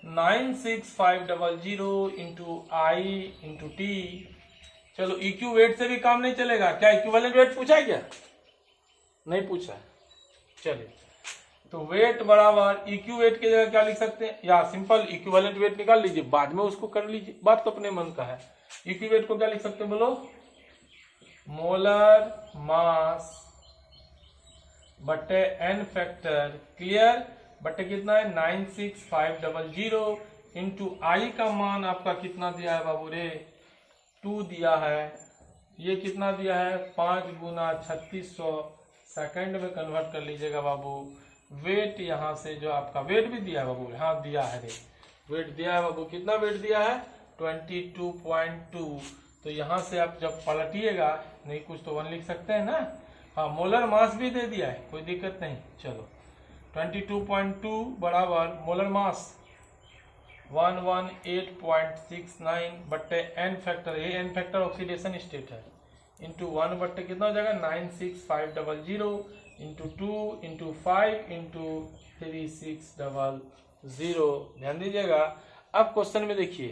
96500 इंटू I इंटू T। चलो EQ वेट से भी काम नहीं चलेगा, क्या इक्विवेलेंट वेट पूछा है क्या, नहीं पूछा है। चलिए तो वेट बराबर EQ वेट की जगह क्या लिख सकते हैं, या सिंपल इक्विवेलेंट वेट निकाल लीजिए, बाद में उसको कर लीजिए, बात तो अपने मन का है। EQ वेट को क्या लिख सकते हैं बोलो, मोलर मास बटे n फैक्टर, क्लियर, बटे कितना है 96500 इंटू I का मान आपका कितना दिया है बाबू रे, 2 दिया है, ये कितना दिया है 5 गुना 3600 सेकंड में कन्वर्ट कर लीजिएगा बाबू। वेट यहाँ से जो आपका वेट भी दिया है बाबू, हाँ दिया है रे, वेट दिया है बाबू, कितना वेट दिया है 22.2। तो यहाँ से आप जब पलटिएगा, नहीं कुछ तो 1 लिख सकते हैं ना, हाँ मोलर मास भी दे दिया है, कोई दिक्कत नहीं। चलो 22.2 बराबर मोलर मास 118.69 बट्टे n फैक्टर, ये n फैक्टर ऑक्सीडेशन स्टेट है, इंटू 1 बट्टे कितना हो जाएगा 96500 इंटू 2 इंटू 5 इंटू 3600। ध्यान दीजिएगा। अब क्वेश्चन में देखिए,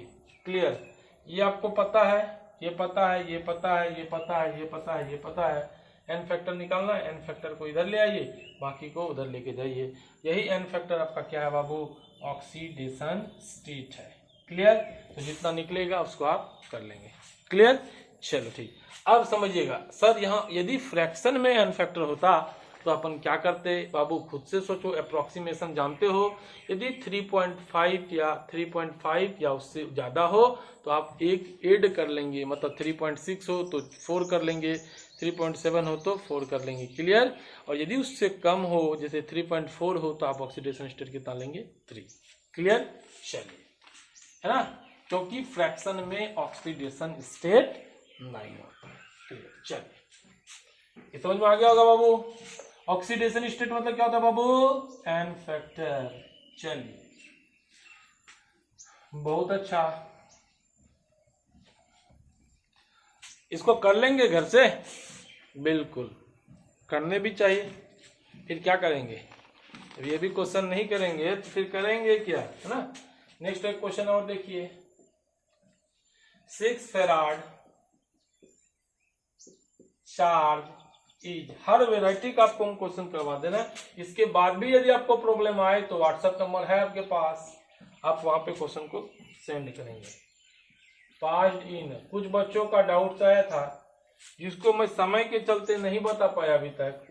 क्लियर, ये आपको पता है, ये पता है, ये पता है, ये पता है, ये पता है, ये पता है, n फैक्टर निकालना है, n फैक्टर को इधर ले आइए, बाकी को उधर लेके जाइए, यही n फैक्टर आपका क्या है बाबू, ऑक्सीडेशन स्टेट है। क्लियर, तो जितना निकलेगा उसको आप कर लेंगे। क्लियर, चलो ठीक। अब समझिएगा सर, यहाँ यदि फ्रैक्शन में n फैक्टर होता तो अपन क्या करते बाबू, खुद से सोचो, अप्रोक्सीमेशन जानते हो, यदि 3.5 या 3.5 या उससे ज़्यादा हो तो आप एक ऐड कर लेंगे, मतलब 3.6 हो तो 4 कर लेंगे, 3.7 हो तो 4 कर लेंगे। क्लियर, और यदि उससे कम हो, जैसे 3.4 हो, तो आप ऑक्सीडेशन स्टेट कितना लेंगे 3। क्लियर, चलिए, है ना, क्योंकि फ्रैक्शन में ऑक्सीडेशन स्टेट नहीं होता। क्लियर, चलिए, ये समझ में आ गया होगा बाबू। ऑक्सीडेशन स्टेट मतलब क्या होता है बाबू, n फैक्टर। चलिए, बहुत अच्छा, इसको कर लेंगे घर से, बिल्कुल करने भी चाहिए। फिर क्या करेंगे, अब ये भी क्वेश्चन नहीं करेंगे तो फिर करेंगे क्या, है ना। नेक्स्ट एक क्वेश्चन और देखिए, 6 farad charge is, her variety का आपको हम क्वेश्चन करवा देना। इसके बाद भी यदि आपको प्रॉब्लम आए तो व्हाट्सएप नंबर है आपके पास, आप वहां पे क्वेश्चन को सेंड करेंगे। पास्ड इन, कुछ बच्चों का डाउट आया था जिसको मैं समय के चलते नहीं बता पाया अभी तक,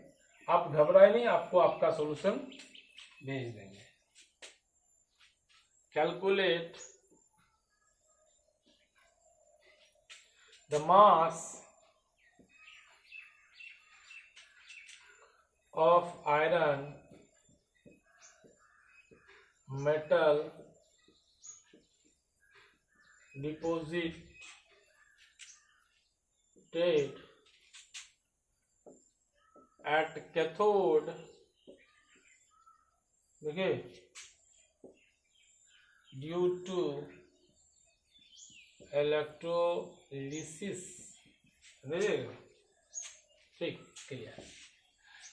आप घबराए नहीं, आपको आपका सॉल्यूशन भेज देंगे। Calculate the mass of iron metal deposited at cathode, देखिए, due to electrolysis, ठीक, क्लियर।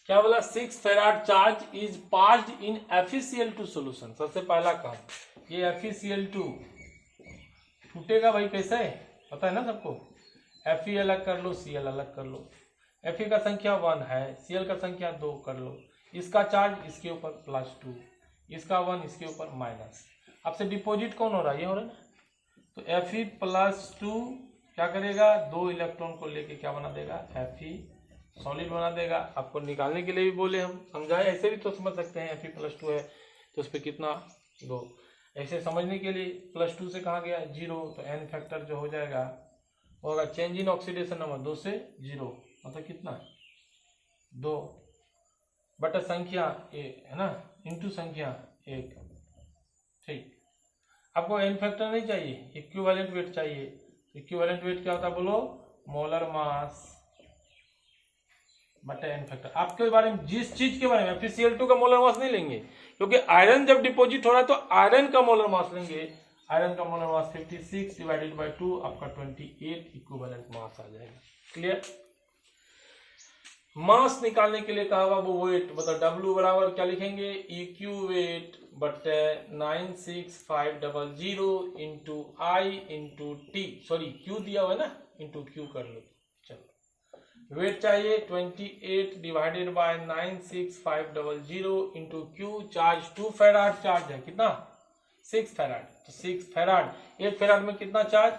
क्या बोला, 6 farad charge is passed in FeCl2 solution. सबसे पहला काम, ये FeCl2 टूटेगा भाई कैसे, पता है ना सबको, Fe अलग कर लो, Cl अलग कर लो, Fe का संख्या 1 है, Cl का संख्या 2 कर लो, इसका चार्ज इसके ऊपर +2, इसका 1 इसके ऊपर माइनस, आपसे डिपॉजिट कौन हो रहा है, ये हो रहा है ना, तो Fe+2 क्या करेगा, 2 इलेक्ट्रॉन को लेके क्या बना देगा, Fe सॉलिड बना देगा। आपको निकालने के लिए भी बोले, हम समझाए, ऐसे भी तो समझ सकते हैं, Fe+2 है तो उस पर कितना 2, ऐसे समझने के लिए +2 से कहाँ गया 0, तो n फैक्टर जो हो जाएगा होगा चेंज इन ऑक्सीडेशन नंबर 2 से 0, मतलब कितना 2 बटा संख्या 1, है ना, इंटू संख्या 1। ठीक, आपको n फैक्टर नहीं चाहिए, इक्विवेलेंट वेट चाहिए। इक्विवेलेंट वेट क्या होता है बोलो, मोलर मास बटा एन फैक्टर। आपके बारे में जिस चीज के बारे में फिर Cl2 का मोलर मास नहीं लेंगे, क्योंकि आयरन जब डिपॉजिट हो रहा है तो आयरन का मोलर मास लेंगे। आयरन का मोलर मास 56 डिवाइडेड बाय 2 आपका 28 इक्विवेलेंट मास आ जाएगा। क्लियर। मास निकालने के लिए कहा बाबू वेट, मतलब W बराबर क्या लिखेंगे, EQ वेट बटे 96500 into I into T, sorry Q दिया हुआ है ना, इंटू Q कर लो। चलो वेट चाहिए 28 divided by 96500 into Q। Charge 2 farad charge है, कितना 6 फेराड, तो 6 फेराड, 1 फेराड में कितना चार्ज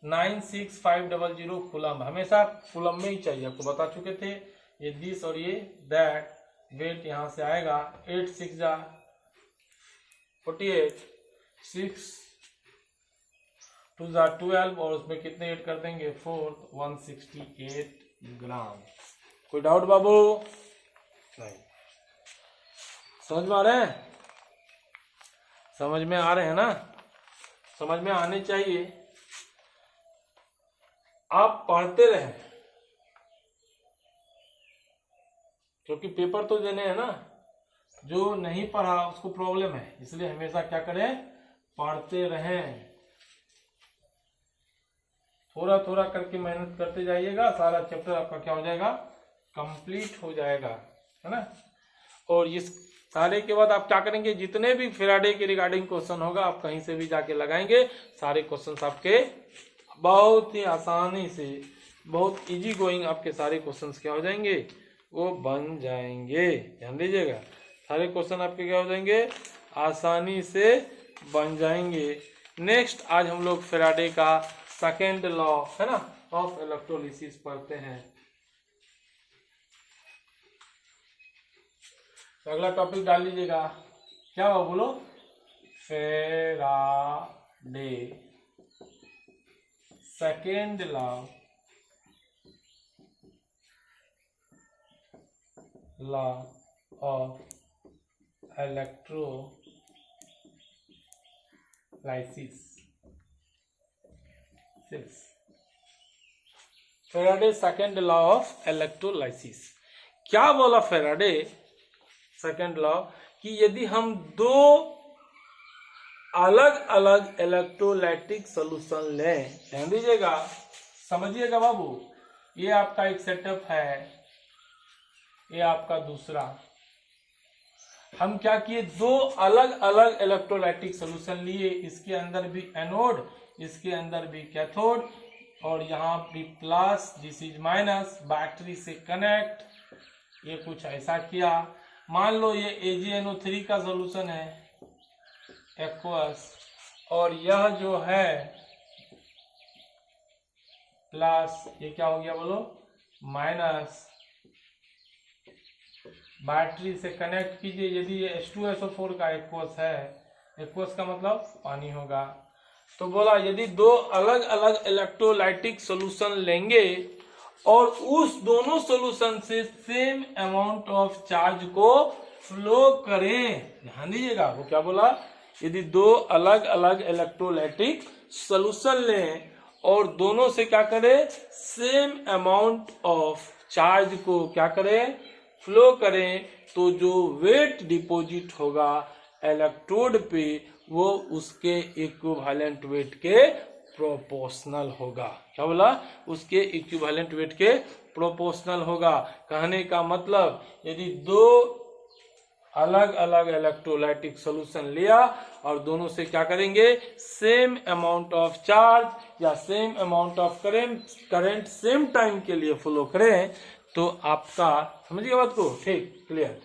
96500 कूलम। हमेशा कूलम में ही चाहिए, आपको बता चुके थे। ये दिस और ये दैट, वेट यहां से आएगा 8 6 जा 48, 6 2 जा 12 और उसमें कितने ऐड कर देंगे 4, 168 ग्राम। कोई डाउट बाबू? नहीं। समझ में आ रहे हैं? समझ में आ रहे हैं ना? समझ में आने चाहिए। आप पढ़ते रहें, क्योंकि पेपर तो देने हैं ना। जो नहीं पढ़ा उसको प्रॉब्लम है, इसलिए हमेशा क्या करें, पढ़ते रहें। थोड़ा थोड़ा करके मेहनत करते जाइएगा, सारा चैप्टर आपका क्या हो जाएगा, कंप्लीट हो जाएगा, है ना। और इस सारे के बाद आप क्या करेंगे, जितने भी फेराडे के रिगार्डिंग क्वेश्चन होगा आप कहीं से भी जाके लगाएंगे, सारे क्वेश्चन आपके बहुत ही आसानी से, बहुत इजी गोइंग आपके सारे क्वेश्चन क्या हो जाएंगे, वो बन जाएंगे। ध्यान दीजिएगा, सारे क्वेश्चन आपके क्या हो जाएंगे, आसानी से बन जाएंगे। नेक्स्ट आज हम लोग फेराडे का सेकेंड लॉ, है ना, ऑफ इलेक्ट्रोलिसिस पढ़ते हैं। तो अगला टॉपिक डाल लीजिएगा, क्या हो बोलो, Faraday second law of electrolysis. Faraday second law of electrolysis. क्या बोला फेराडे सेकेंड लॉ, कि यदि हम दो अलग अलग इलेक्ट्रोलाइटिक सॉल्यूशन लें, ध्यान दीजिएगा, समझिएगा बाबू, ये आपका एक सेटअप है, ये आपका दूसरा। हम क्या किए, दो अलग अलग इलेक्ट्रोलाइटिक सॉल्यूशन लिए, इसके अंदर भी एनोड, इसके अंदर भी कैथोड, और यहाँ भी plus, this is minus, battery से कनेक्ट, ये कुछ ऐसा किया। मान लो ये AgNO3 का सॉल्यूशन है एक्वस, और यह जो है प्लस, ये क्या हो गया बोलो, माइनस। बैटरी से कनेक्ट कीजिए, यदि ये H2SO4 का एक्वस है, एक्वस का मतलब पानी होगा। तो बोला यदि दो अलग अलग इलेक्ट्रोलाइटिक सॉल्यूशन लेंगे और उस दोनों सॉल्यूशन से सेम अमाउंट ऑफ चार्ज को फ्लो करें, ध्यान दीजिएगा, वो क्या बोला, यदि दो अलग अलग इलेक्ट्रोलाइटिक सॉल्यूशन लें और दोनों से क्या करें, सेम अमाउंट ऑफ चार्ज को क्या करें, फ्लो करें, तो जो वेट डिपॉजिट होगा इलेक्ट्रोड पे वो उसके इक्विवेलेंट वेट के प्रोपोर्शनल होगा। क्या बोला, उसके इक्विवेलेंट वेट के प्रोपोर्शनल होगा। कहने का मतलब यदि दो अलग अलग इलेक्ट्रोलाइटिक सॉल्यूशन लिया और दोनों से क्या करेंगे, सेम अमाउंट ऑफ चार्ज या same amount of current same time के लिए फ्लो करें, तो आपका, समझिए बात को, ठीक, क्लियर,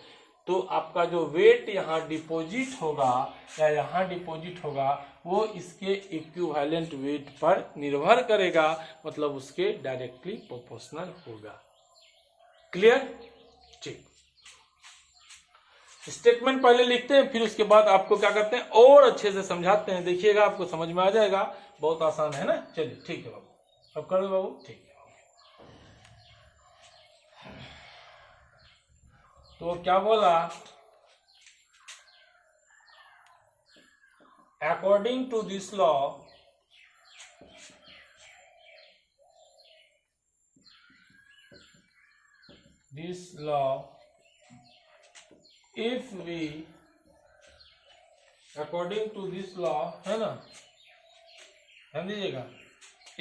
तो आपका जो वेट यहाँ डिपॉजिट होगा या यहाँ डिपॉजिट होगा वो इसके इक्विवेलेंट वेट पर निर्भर करेगा, मतलब उसके डायरेक्टली प्रोपोर्शनल होगा। क्लियर, ठीक। स्टेटमेंट पहले लिखते हैं, फिर उसके बाद आपको क्या करते हैं और अच्छे से समझाते हैं, देखिएगा आपको समझ में आ जाएगा, बहुत आसान है ना। चलिए ठीक है बाबू, अब करो बाबू, ठीक है। तो क्या बोला, according to this law this law, if we according to this law, है ना, ध्यान दीजिएगा,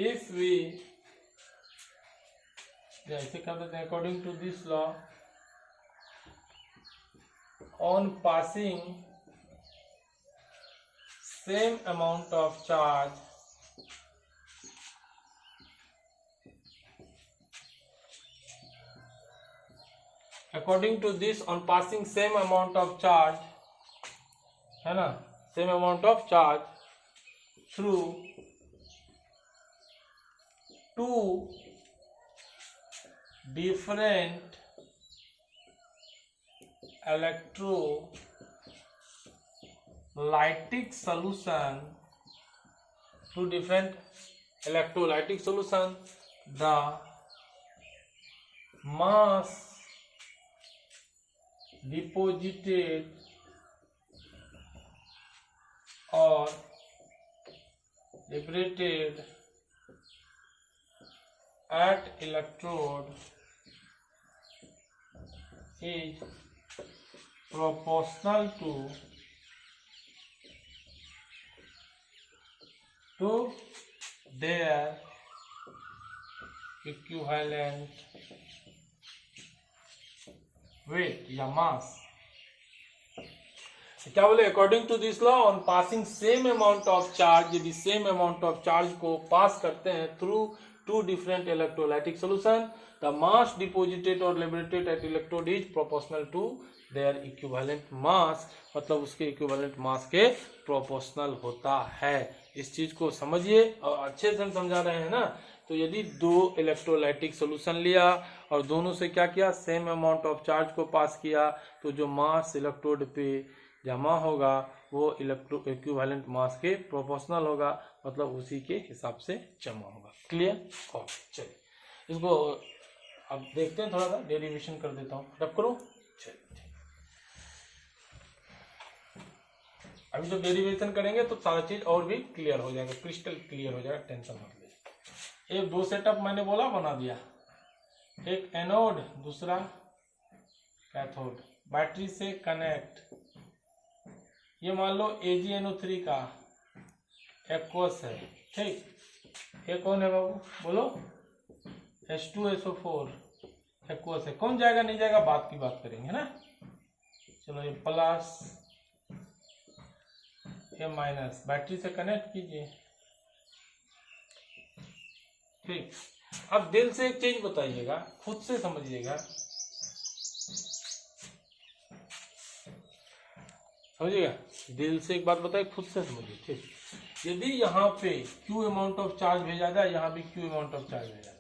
if we, ऐसे कर देते हैं, according to this law, on passing same amount of charge according to this, on passing same amount of charge, है ना, same amount of charge through two different electrolytic solution, two different electrolytic solution, the mass deposited or liberated at electrode is proportional to their equivalent weight या mass. क्या बोले, according to this law, on passing same amount of charge, यदि same amount of charge को pass करते हैं through two different electrolytic solution, the mass deposited और liberated at electrode is proportional to their equivalent mass, मतलब उसके equivalent mass के proportional होता है। इस चीज को समझिए और अच्छे से हम समझा रहे हैं ना। तो यदि दो इलेक्ट्रोलाइटिक सॉल्यूशन लिया और दोनों से क्या किया, सेम अमाउंट ऑफ चार्ज को पास किया, तो जो मास इलेक्ट्रोड पे जमा होगा वो इक्विवेलेंट मास के प्रोपोर्शनल होगा, मतलब उसी के हिसाब से जमा होगा। क्लियर? चलिए इसको अब देखते हैं, थोड़ा सा डेरिवेशन कर देता हूँ, रब करो। चलिए अभी जब डेरिवेशन करेंगे तो सारा चीज और भी क्लियर हो जाएगा, क्रिस्टल क्लियर हो जाएगा, टेंशन मत लीजिए। एक दो सेटअप मैंने बोला बना दिया, एक एनोड दूसरा कैथोड, बैटरी से कनेक्ट। ये मान लो AgNO3 का एक्वस है, ठीक। ये कौन है बाबू, बोलो, H2SO4 एक्वस है। कौन जाएगा नहीं जाएगा बात की बात करेंगे ना। चलो ये प्लस, ये माइनस, बैटरी से कनेक्ट कीजिए, ठीक। अब दिल से एक चीज बताइएगा, खुद से समझिएगा, समझिएगा, दिल से एक बात बताइए, खुद से समझिए, ठीक। यदि यहाँ पे Q अमाउंट ऑफ चार्ज भेजा जाए, यहाँ भी Q अमाउंट ऑफ चार्ज भेजा जाए,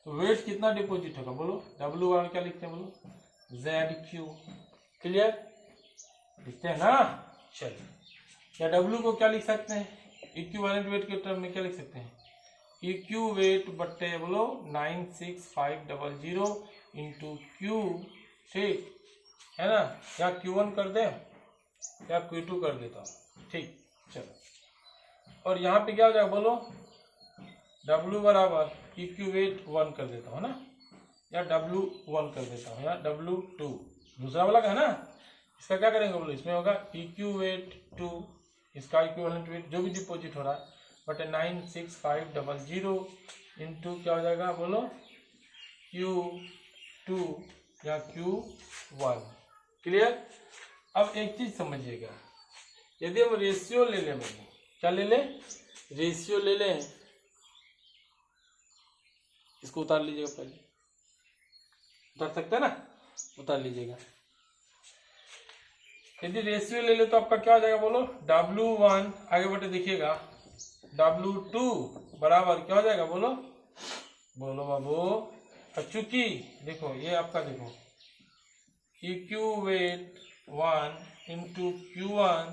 तो वेट कितना डिपोजिट होगा, बोलो। W वाला क्या लिखते हैं, बोलो, ZQ। क्लियर? लिखते हैं ना। चलिए, या W को क्या लिख सकते हैं, इक्विवेलेंट वेट के टर्म में क्या लिख सकते हैं, EQ वेट बट्टे बोलो 96500 इंटू Q, ठीक है ना। या Q1 कर दे या Q2 कर देता हूँ, ठीक। चलो, और यहाँ पे क्या हो जाएगा, बोलो, W बराबर EQ वेट 1 कर देता हूँ ना, या W1 कर देता हूँ, या W2 दूसरा वाला का है ना। इसका क्या करेंगे, बोलो, इसमें होगा EQ वेट 2, इसका इक्विवेलेंट वेट जो भी डिपोजिट हो रहा है बटे 96500 इंटू क्या हो जाएगा, बोलो, Q2 या Q1। क्लियर? अब एक चीज समझिएगा, यदि हम रेशियो ले लें, क्या ले लें, रेशियो ले लें, इसको उतार लीजिएगा, पहले उतार सकते हैं ना, उतार लीजिएगा। यदि रेशियो ले ले तो आपका क्या हो जाएगा, बोलो, W1 आगे बढ़े देखिएगा, W2 बराबर क्या हो जाएगा, बोलो, बोलो बाबू। चूंकि देखो ये आपका देखो EQ वेट 1 इंटू Q1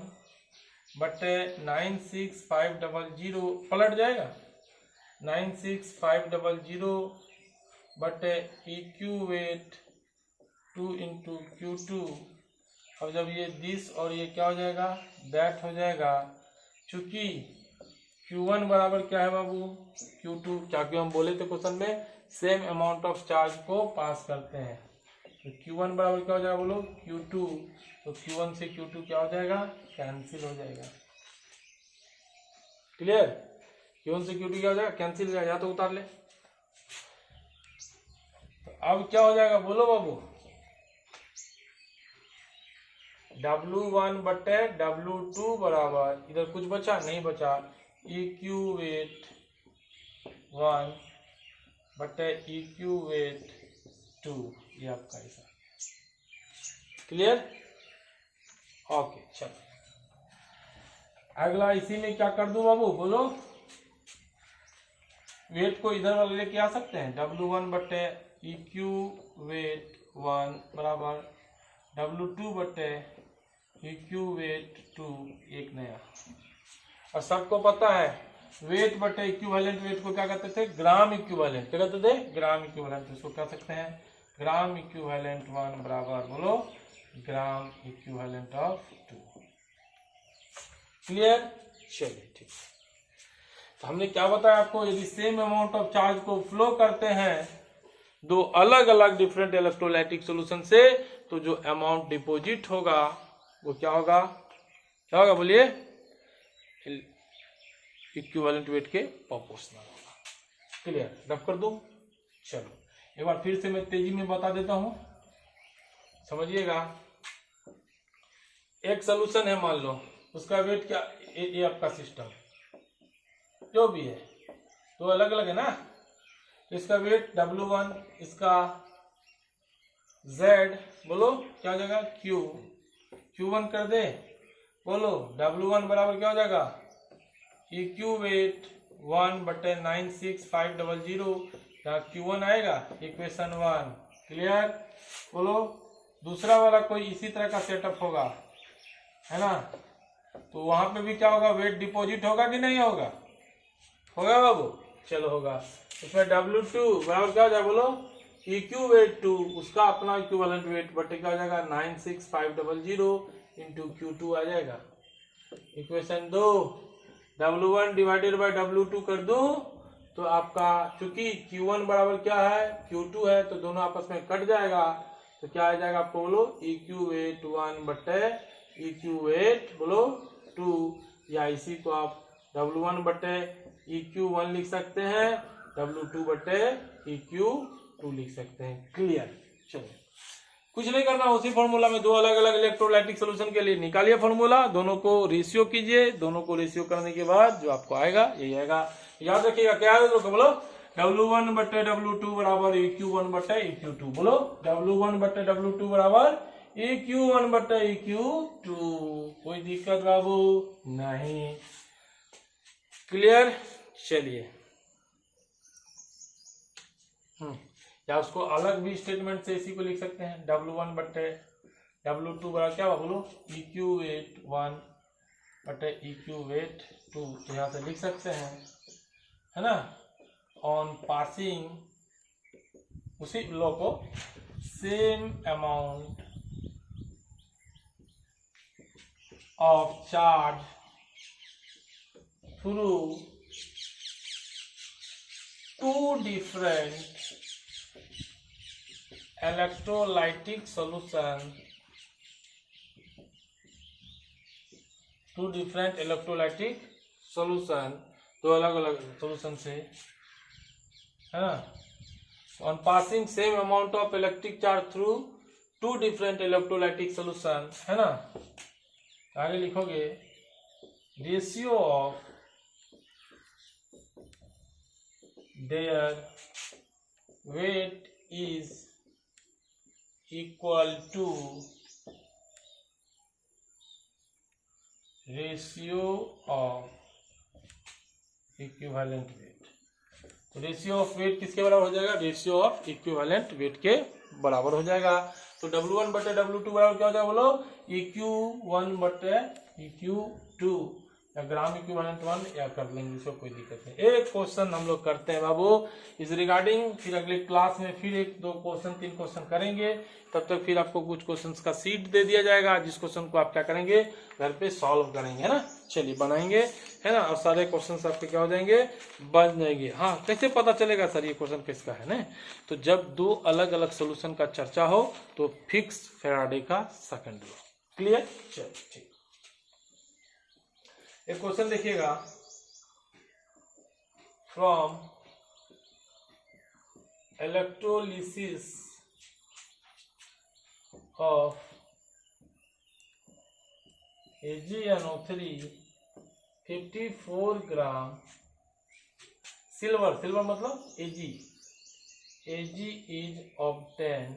बटे 96500 पलट जाएगा, 96500 बटे EQ वेट 2 इंटू Q2। अब जब ये दिस और ये क्या हो जाएगा, दैट हो जाएगा। चूंकि Q1 बराबर क्या है बाबू, Q2, क्या क्यों हम बोले थे क्वेश्चन में, सेम अमाउंट ऑफ चार्ज को पास करते हैं, तो Q1 बराबर क्या हो जाएगा बोलो Q2, तो Q1 से Q2 क्या हो जाएगा, कैंसिल हो जाएगा। क्लियर, Q1 से Q2 क्या हो जाएगा, कैंसिल हो जाएगा, या तो उतार ले। तो अब क्या हो जाएगा बोलो बाबू, W1 बटे W2 बराबर, इधर कुछ बचा नहीं बचा, EQ वेट 1 बटे EQ वेट 2, ये आपका ऐसा। क्लियर, ओके चलो अगला इसी में क्या कर दूं बाबू बोलो, वेट को इधर वाले लेके आ सकते हैं, W1 बटे EQ वेट 1 बराबर W2 बटे EQ वेट 2, एक नया। और सबको पता है वेट बटे इक्विवेलेंट वेट को क्या कहते थे, ग्राम इक्विवेलेंट, क्या कहते थे, ग्राम इक्विवेलेंट। इसको कह सकते हैं ग्राम इक्विवेलेंट 1 बराबर बोलो ग्राम इक्विवेलेंट ऑफ 2। क्लियर, चलिए ठीक। तो हमने क्या बताया आपको, यदि सेम अमाउंट ऑफ चार्ज को फ्लो करते हैं दो अलग अलग डिफरेंट इलेक्ट्रोलाइटिक सॉल्यूशन से, तो जो अमाउंट डिपॉजिट होगा वो क्या होगा, क्या होगा बोलिए, इक्विवेलेंट वेट के प्रोपोर्शनल होगा। क्लियर, रफ कर दूं, चलो एक बार फिर से मैं तेजी में बता देता हूं, समझिएगा। एक सॉल्यूशन है मान लो, उसका वेट क्या, ये आपका सिस्टम जो भी है, तो अलग अलग है ना, इसका वेट W1, इसका Z, बोलो क्या हो जाएगा Q1 कर दे, बोलो W1 बराबर क्या हो जाएगा EQ वेट 1 बटे 96500, यहाँ Q1 आएगा, इक्वेशन 1। क्लियर, बोलो दूसरा वाला कोई इसी तरह का सेटअप होगा, है ना, तो वहां पे भी क्या होगा, वेट डिपॉजिट होगा कि नहीं होगा, होगा बाबू, चलो होगा। इसमें W2 बराबर क्या हो जाएगा बोलो EQ वेट 2, उसका अपना इक्विवेलेंट वेट बटे क्या हो जाएगा 96500 इंटू Q2 आ जाएगा। Equation 2, W1 divided by W2 कर दो, तो आपका चूंकि Q1 बराबर क्या है Q2 है, तो दोनों आपस में कट जाएगा, तो क्या आ जाएगा आपको बोलो EQ वेट 1 बटे EQ वेट बोलो 2, या इसी को आप W1 बटे EQ1 लिख सकते हैं, W2 बटे EQ2 लिख सकते हैं। क्लियर, चलिए कुछ नहीं करना, उसी फॉर्मूला में दो अलग अलग इलेक्ट्रोलाइटिक सॉल्यूशन के लिए निकालिए फॉर्मूला, दोनों को रेशियो कीजिए, दोनों को रेशियो करने के बाद जो आपको आएगा यही आएगा। याद रखिएगा क्या है दोस्तों, बोलो W1 बटे W2 बराबर EQ1 बटे EQ2, बोलो W1 बटे W2 बराबर EQ1 बटे EQ2। कोई दिक्कत बाबू नहीं, क्लियर, चलिए। या उसको अलग भी स्टेटमेंट से इसी को लिख सकते हैं, W1 बटे W2 बराबर क्या बोलो EQ वेट 1 बटे EQ वेट 2, तो यहाँ से लिख सकते हैं, है ना, ऑन पासिंग, उसी लॉ को, same amount of charge through two different electrolytic solution, two different electrolytic solution, दो अलग अलग सॉल्यूशन से, है ना, on passing same amount of electric charge through two different electrolytic solution, है ना। आगे लिखोगे ratio of their weight is equal to ratio of equivalent weight. तो रेशियो ऑफ वेट किसके बराबर हो जाएगा, रेशियो ऑफ इक्विवेलेंट वेट के बराबर हो जाएगा। तो W1 बटे W2 बराबर क्या हो जाएगा बोलो EQ1 बटे EQ2, या ग्राम इक्विवेलेंट 1 या कर लेंगे, इसको कोई दिक्कत नहीं। एक क्वेश्चन हम लोग करते हैं बाबू इस रिगार्डिंग, फिर अगले क्लास में फिर 1-2 क्वेश्चन 3 क्वेश्चन करेंगे, तब तक फिर आपको कुछ क्वेश्चंस का सीट दे दिया जाएगा, जिस क्वेश्चन को आप क्या करेंगे घर पे सॉल्व करेंगे, है ना। चलिए बनाएंगे। है ना, और सारे क्वेश्चंस आपके क्या हो जाएंगे, बन जाएंगे। हाँ, कैसे पता चलेगा सर ये क्वेश्चन किसका है ना, तो जब दो अलग अलग सोल्यूशन का चर्चा हो तो फिक्स फैराडे का सेकंड लॉ। क्लियर? चलो ठीक, एक क्वेश्चन देखिएगा, from electrolysis of AgNO3 54 gram silver, silver मतलब Ag इज ऑब्टेन,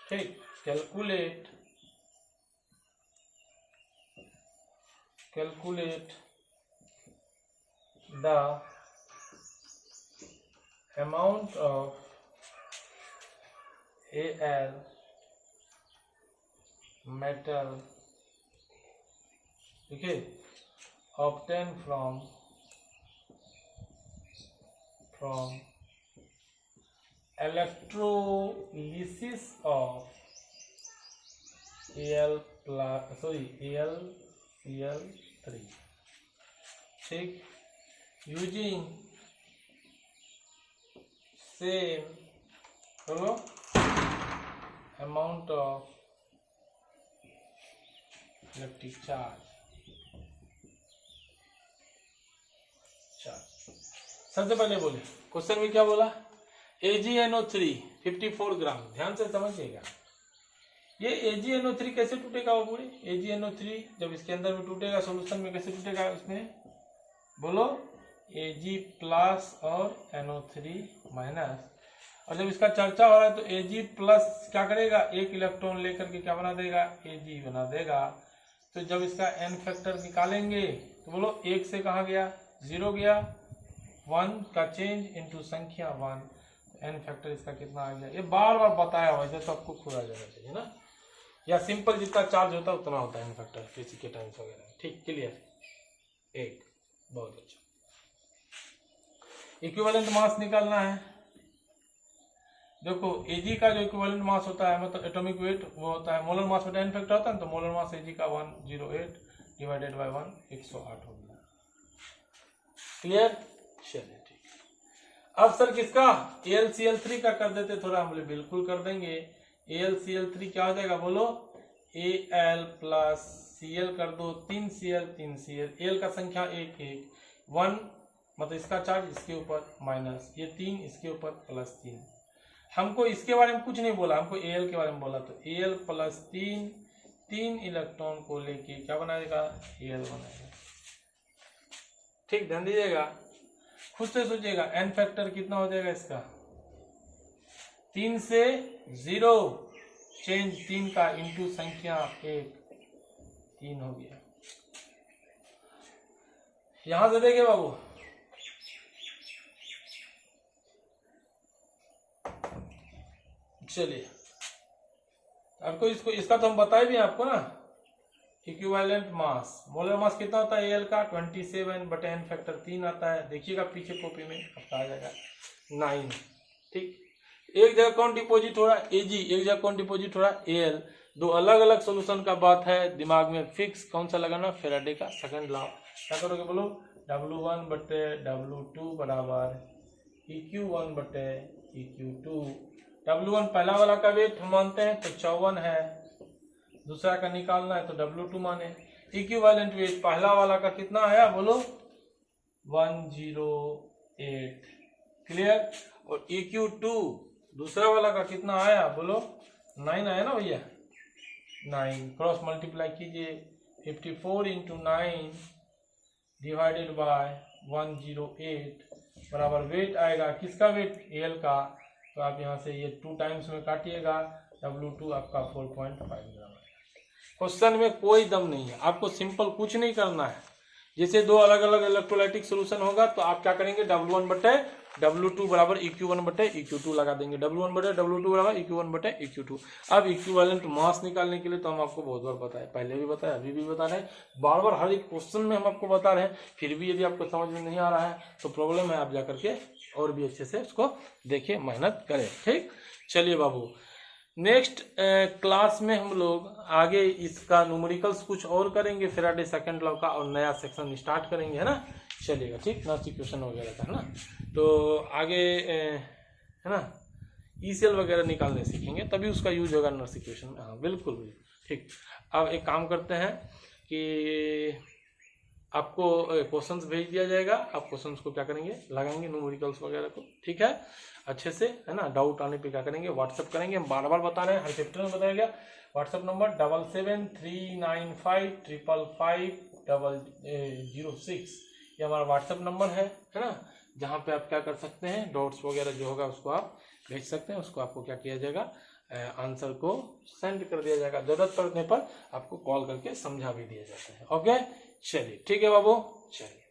ठीक, calculate the amount of Al metal, okay, obtained from electrolysis of AlCl3, ठीक, using same amount of electric charge. सबसे पहले बोले क्वेश्चन में क्या बोला, AgNO3 54 ग्राम, ध्यान से समझिएगा, ये AgNO3 कैसे टूटेगा वो पूरे, AgNO3 जब इसके अंदर में टूटेगा सोल्यूशन में कैसे टूटेगा, इसमें बोलो Ag प्लस और NO3 माइनस, और जब इसका चर्चा हो रहा है तो Ag प्लस क्या करेगा, एक इलेक्ट्रॉन लेकर के क्या बना देगा, Ag बना देगा। तो जब इसका n फैक्टर निकालेंगे तो बोलो 1 से कहाँ गया, 0 गया, 1 का चेंज इनटू संख्या 1, तो n फैक्टर इसका कितना आ गया, ये बार बार बताया हुआ है, जैसे आपको खुद आ जाना चाहिए ना, या सिंपल जितना चार्ज होता है उतना होता है n फैक्टर फिजिक्स के टाइम्स वगैरह, ठीक, क्लियर, 1, बहुत अच्छा। इक्विवेलेंट मास निकालना है, देखो Ag का जो इक्विवेलेंट मास होता है मतलब एटॉमिक वेट वो होता है मोलर मास बटा n फैक्टर होता है, तो मोलर मास Ag का 108 डिवाइडेड बाय 1 108 हो गया। क्लियर? चलिए ठीक। अब सर किसका AlCl3 का कर देते थोड़ा, हम बोले बिल्कुल कर देंगे। AlCl3 क्या हो जाएगा बोलो, Al प्लस Cl कर दो, 3Cl 3Cl, Al का संख्या 1 1 मतलब इसका चार्ज इसके ऊपर माइनस, ये 3 इसके ऊपर प्लस 3। हमको इसके बारे में कुछ नहीं बोला, हमको Al के बारे में बोला, तो Al प्लस 3 इलेक्ट्रॉन को लेके क्या बनाएगा, Al बनाएगा। ठीक, ध्यान दीजिएगा, खुद से सोचिएगा n फैक्टर कितना हो जाएगा इसका, 3 से 0 चेंज 3 का इंटू संख्या 1, 3 हो गया। यहां से देखिए बाबू, चलिए आपको इसका तो हम बताए भी आपको ना, इक्विवेलेंट मास, मोलर मास कितना होता है Al का 27 बटे n फैक्टर 3 आता है, देखिएगा पीछे कॉपी में आपका आ जाएगा 9। ठीक, एक जगह कौन डिपोजिट हो रहा है Ag, एक जगह कौन डिपोजिट हो रहा है Al, दो अलग अलग सोल्यूशन का बात है, दिमाग में फिक्स कौन सा लगाना, फैराडे का सेकंड लॉ। क्या करोगे बोलो, W1 बटे W2 बराबर EQ1 बटे EQ2। W1 पहला वाला का वेट हम मानते हैं तो 54 है, दूसरा का निकालना है तो W2 माने। इक्विवेलेंट वेट पहला वाला का कितना आया बोलो 108, क्लियर, और EQ2 दूसरा वाला का कितना आया बोलो 9 आया ना भैया, 9, क्रॉस मल्टीप्लाई कीजिए, 54 इंटू 9 डिवाइडेड बाय 108 बराबर वेट आएगा, किसका वेट Al का, तो आप यहाँ से ये 2 टाइम्स में काटिएगा, W2 आपका 4.5 ग्राम है। क्वेश्चन में कोई दम नहीं है, आपको सिंपल कुछ नहीं करना है, जैसे दो अलग अलग इलेक्ट्रोलाइटिक सोल्यूशन होगा तो आप क्या करेंगे, W1 बटे W2 बराबर EQ1 बटे EQ2 लगा देंगे, W1 बटे W2 बराबर EQ1 बटे EQ2। अब इक्विवेलेंट मास निकालने के लिए तो हम आपको बहुत बार बताए, पहले भी बताया, अभी भी बता रहे हैं, बार बार हर एक क्वेश्चन में हम आपको बता रहे हैं, फिर भी यदि आपको समझ में नहीं आ रहा है तो प्रॉब्लम है, आप जाकर के और भी अच्छे से उसको देखिए, मेहनत करें। ठीक, चलिए बाबू, नेक्स्ट क्लास में हम लोग आगे इसका न्यूमेरिकल्स कुछ और करेंगे, फैराडे सेकंड लॉ का, और नया सेक्शन स्टार्ट करेंगे, है ना। चलिएगा, ठीक, नर्स इक्वेशन वगैरह का, है ना। तो आगे है ना ई सेल वगैरह निकालने सीखेंगे, तभी उसका यूज होगा नर्स इक्वेशन में। हाँ बिल्कुल बिल्कुल ठीक। अब एक काम करते हैं कि आपको क्वेश्चंस भेज दिया जाएगा, आप क्वेश्चंस को क्या करेंगे, लगाएंगे न्यूमेरिकल्स वगैरह को, ठीक है, अच्छे से, है ना। डाउट आने पे क्या करेंगे, व्हाट्सअप करेंगे। हम बार बार बता रहे हैं, हर चैप्टर में बताया गया। व्हाट्सअप नंबर 7739550506, ये हमारा व्हाट्सअप नंबर है ना, जहाँ पे आप क्या कर सकते हैं, डॉट्स वगैरह जो होगा उसको आप भेज सकते हैं। उसको आपको क्या किया जाएगा, आंसर को सेंड कर दिया जाएगा। जरूरत पड़ने पर आपको कॉल करके समझा भी दिया जाता है। ओके, चलिए ठीक है बाबू, चलिए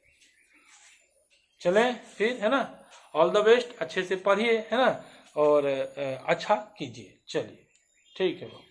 चलें फिर, है ना। ऑल द बेस्ट, अच्छे से पढ़िए, है ना, और अच्छा कीजिए। चलिए ठीक है बाबू।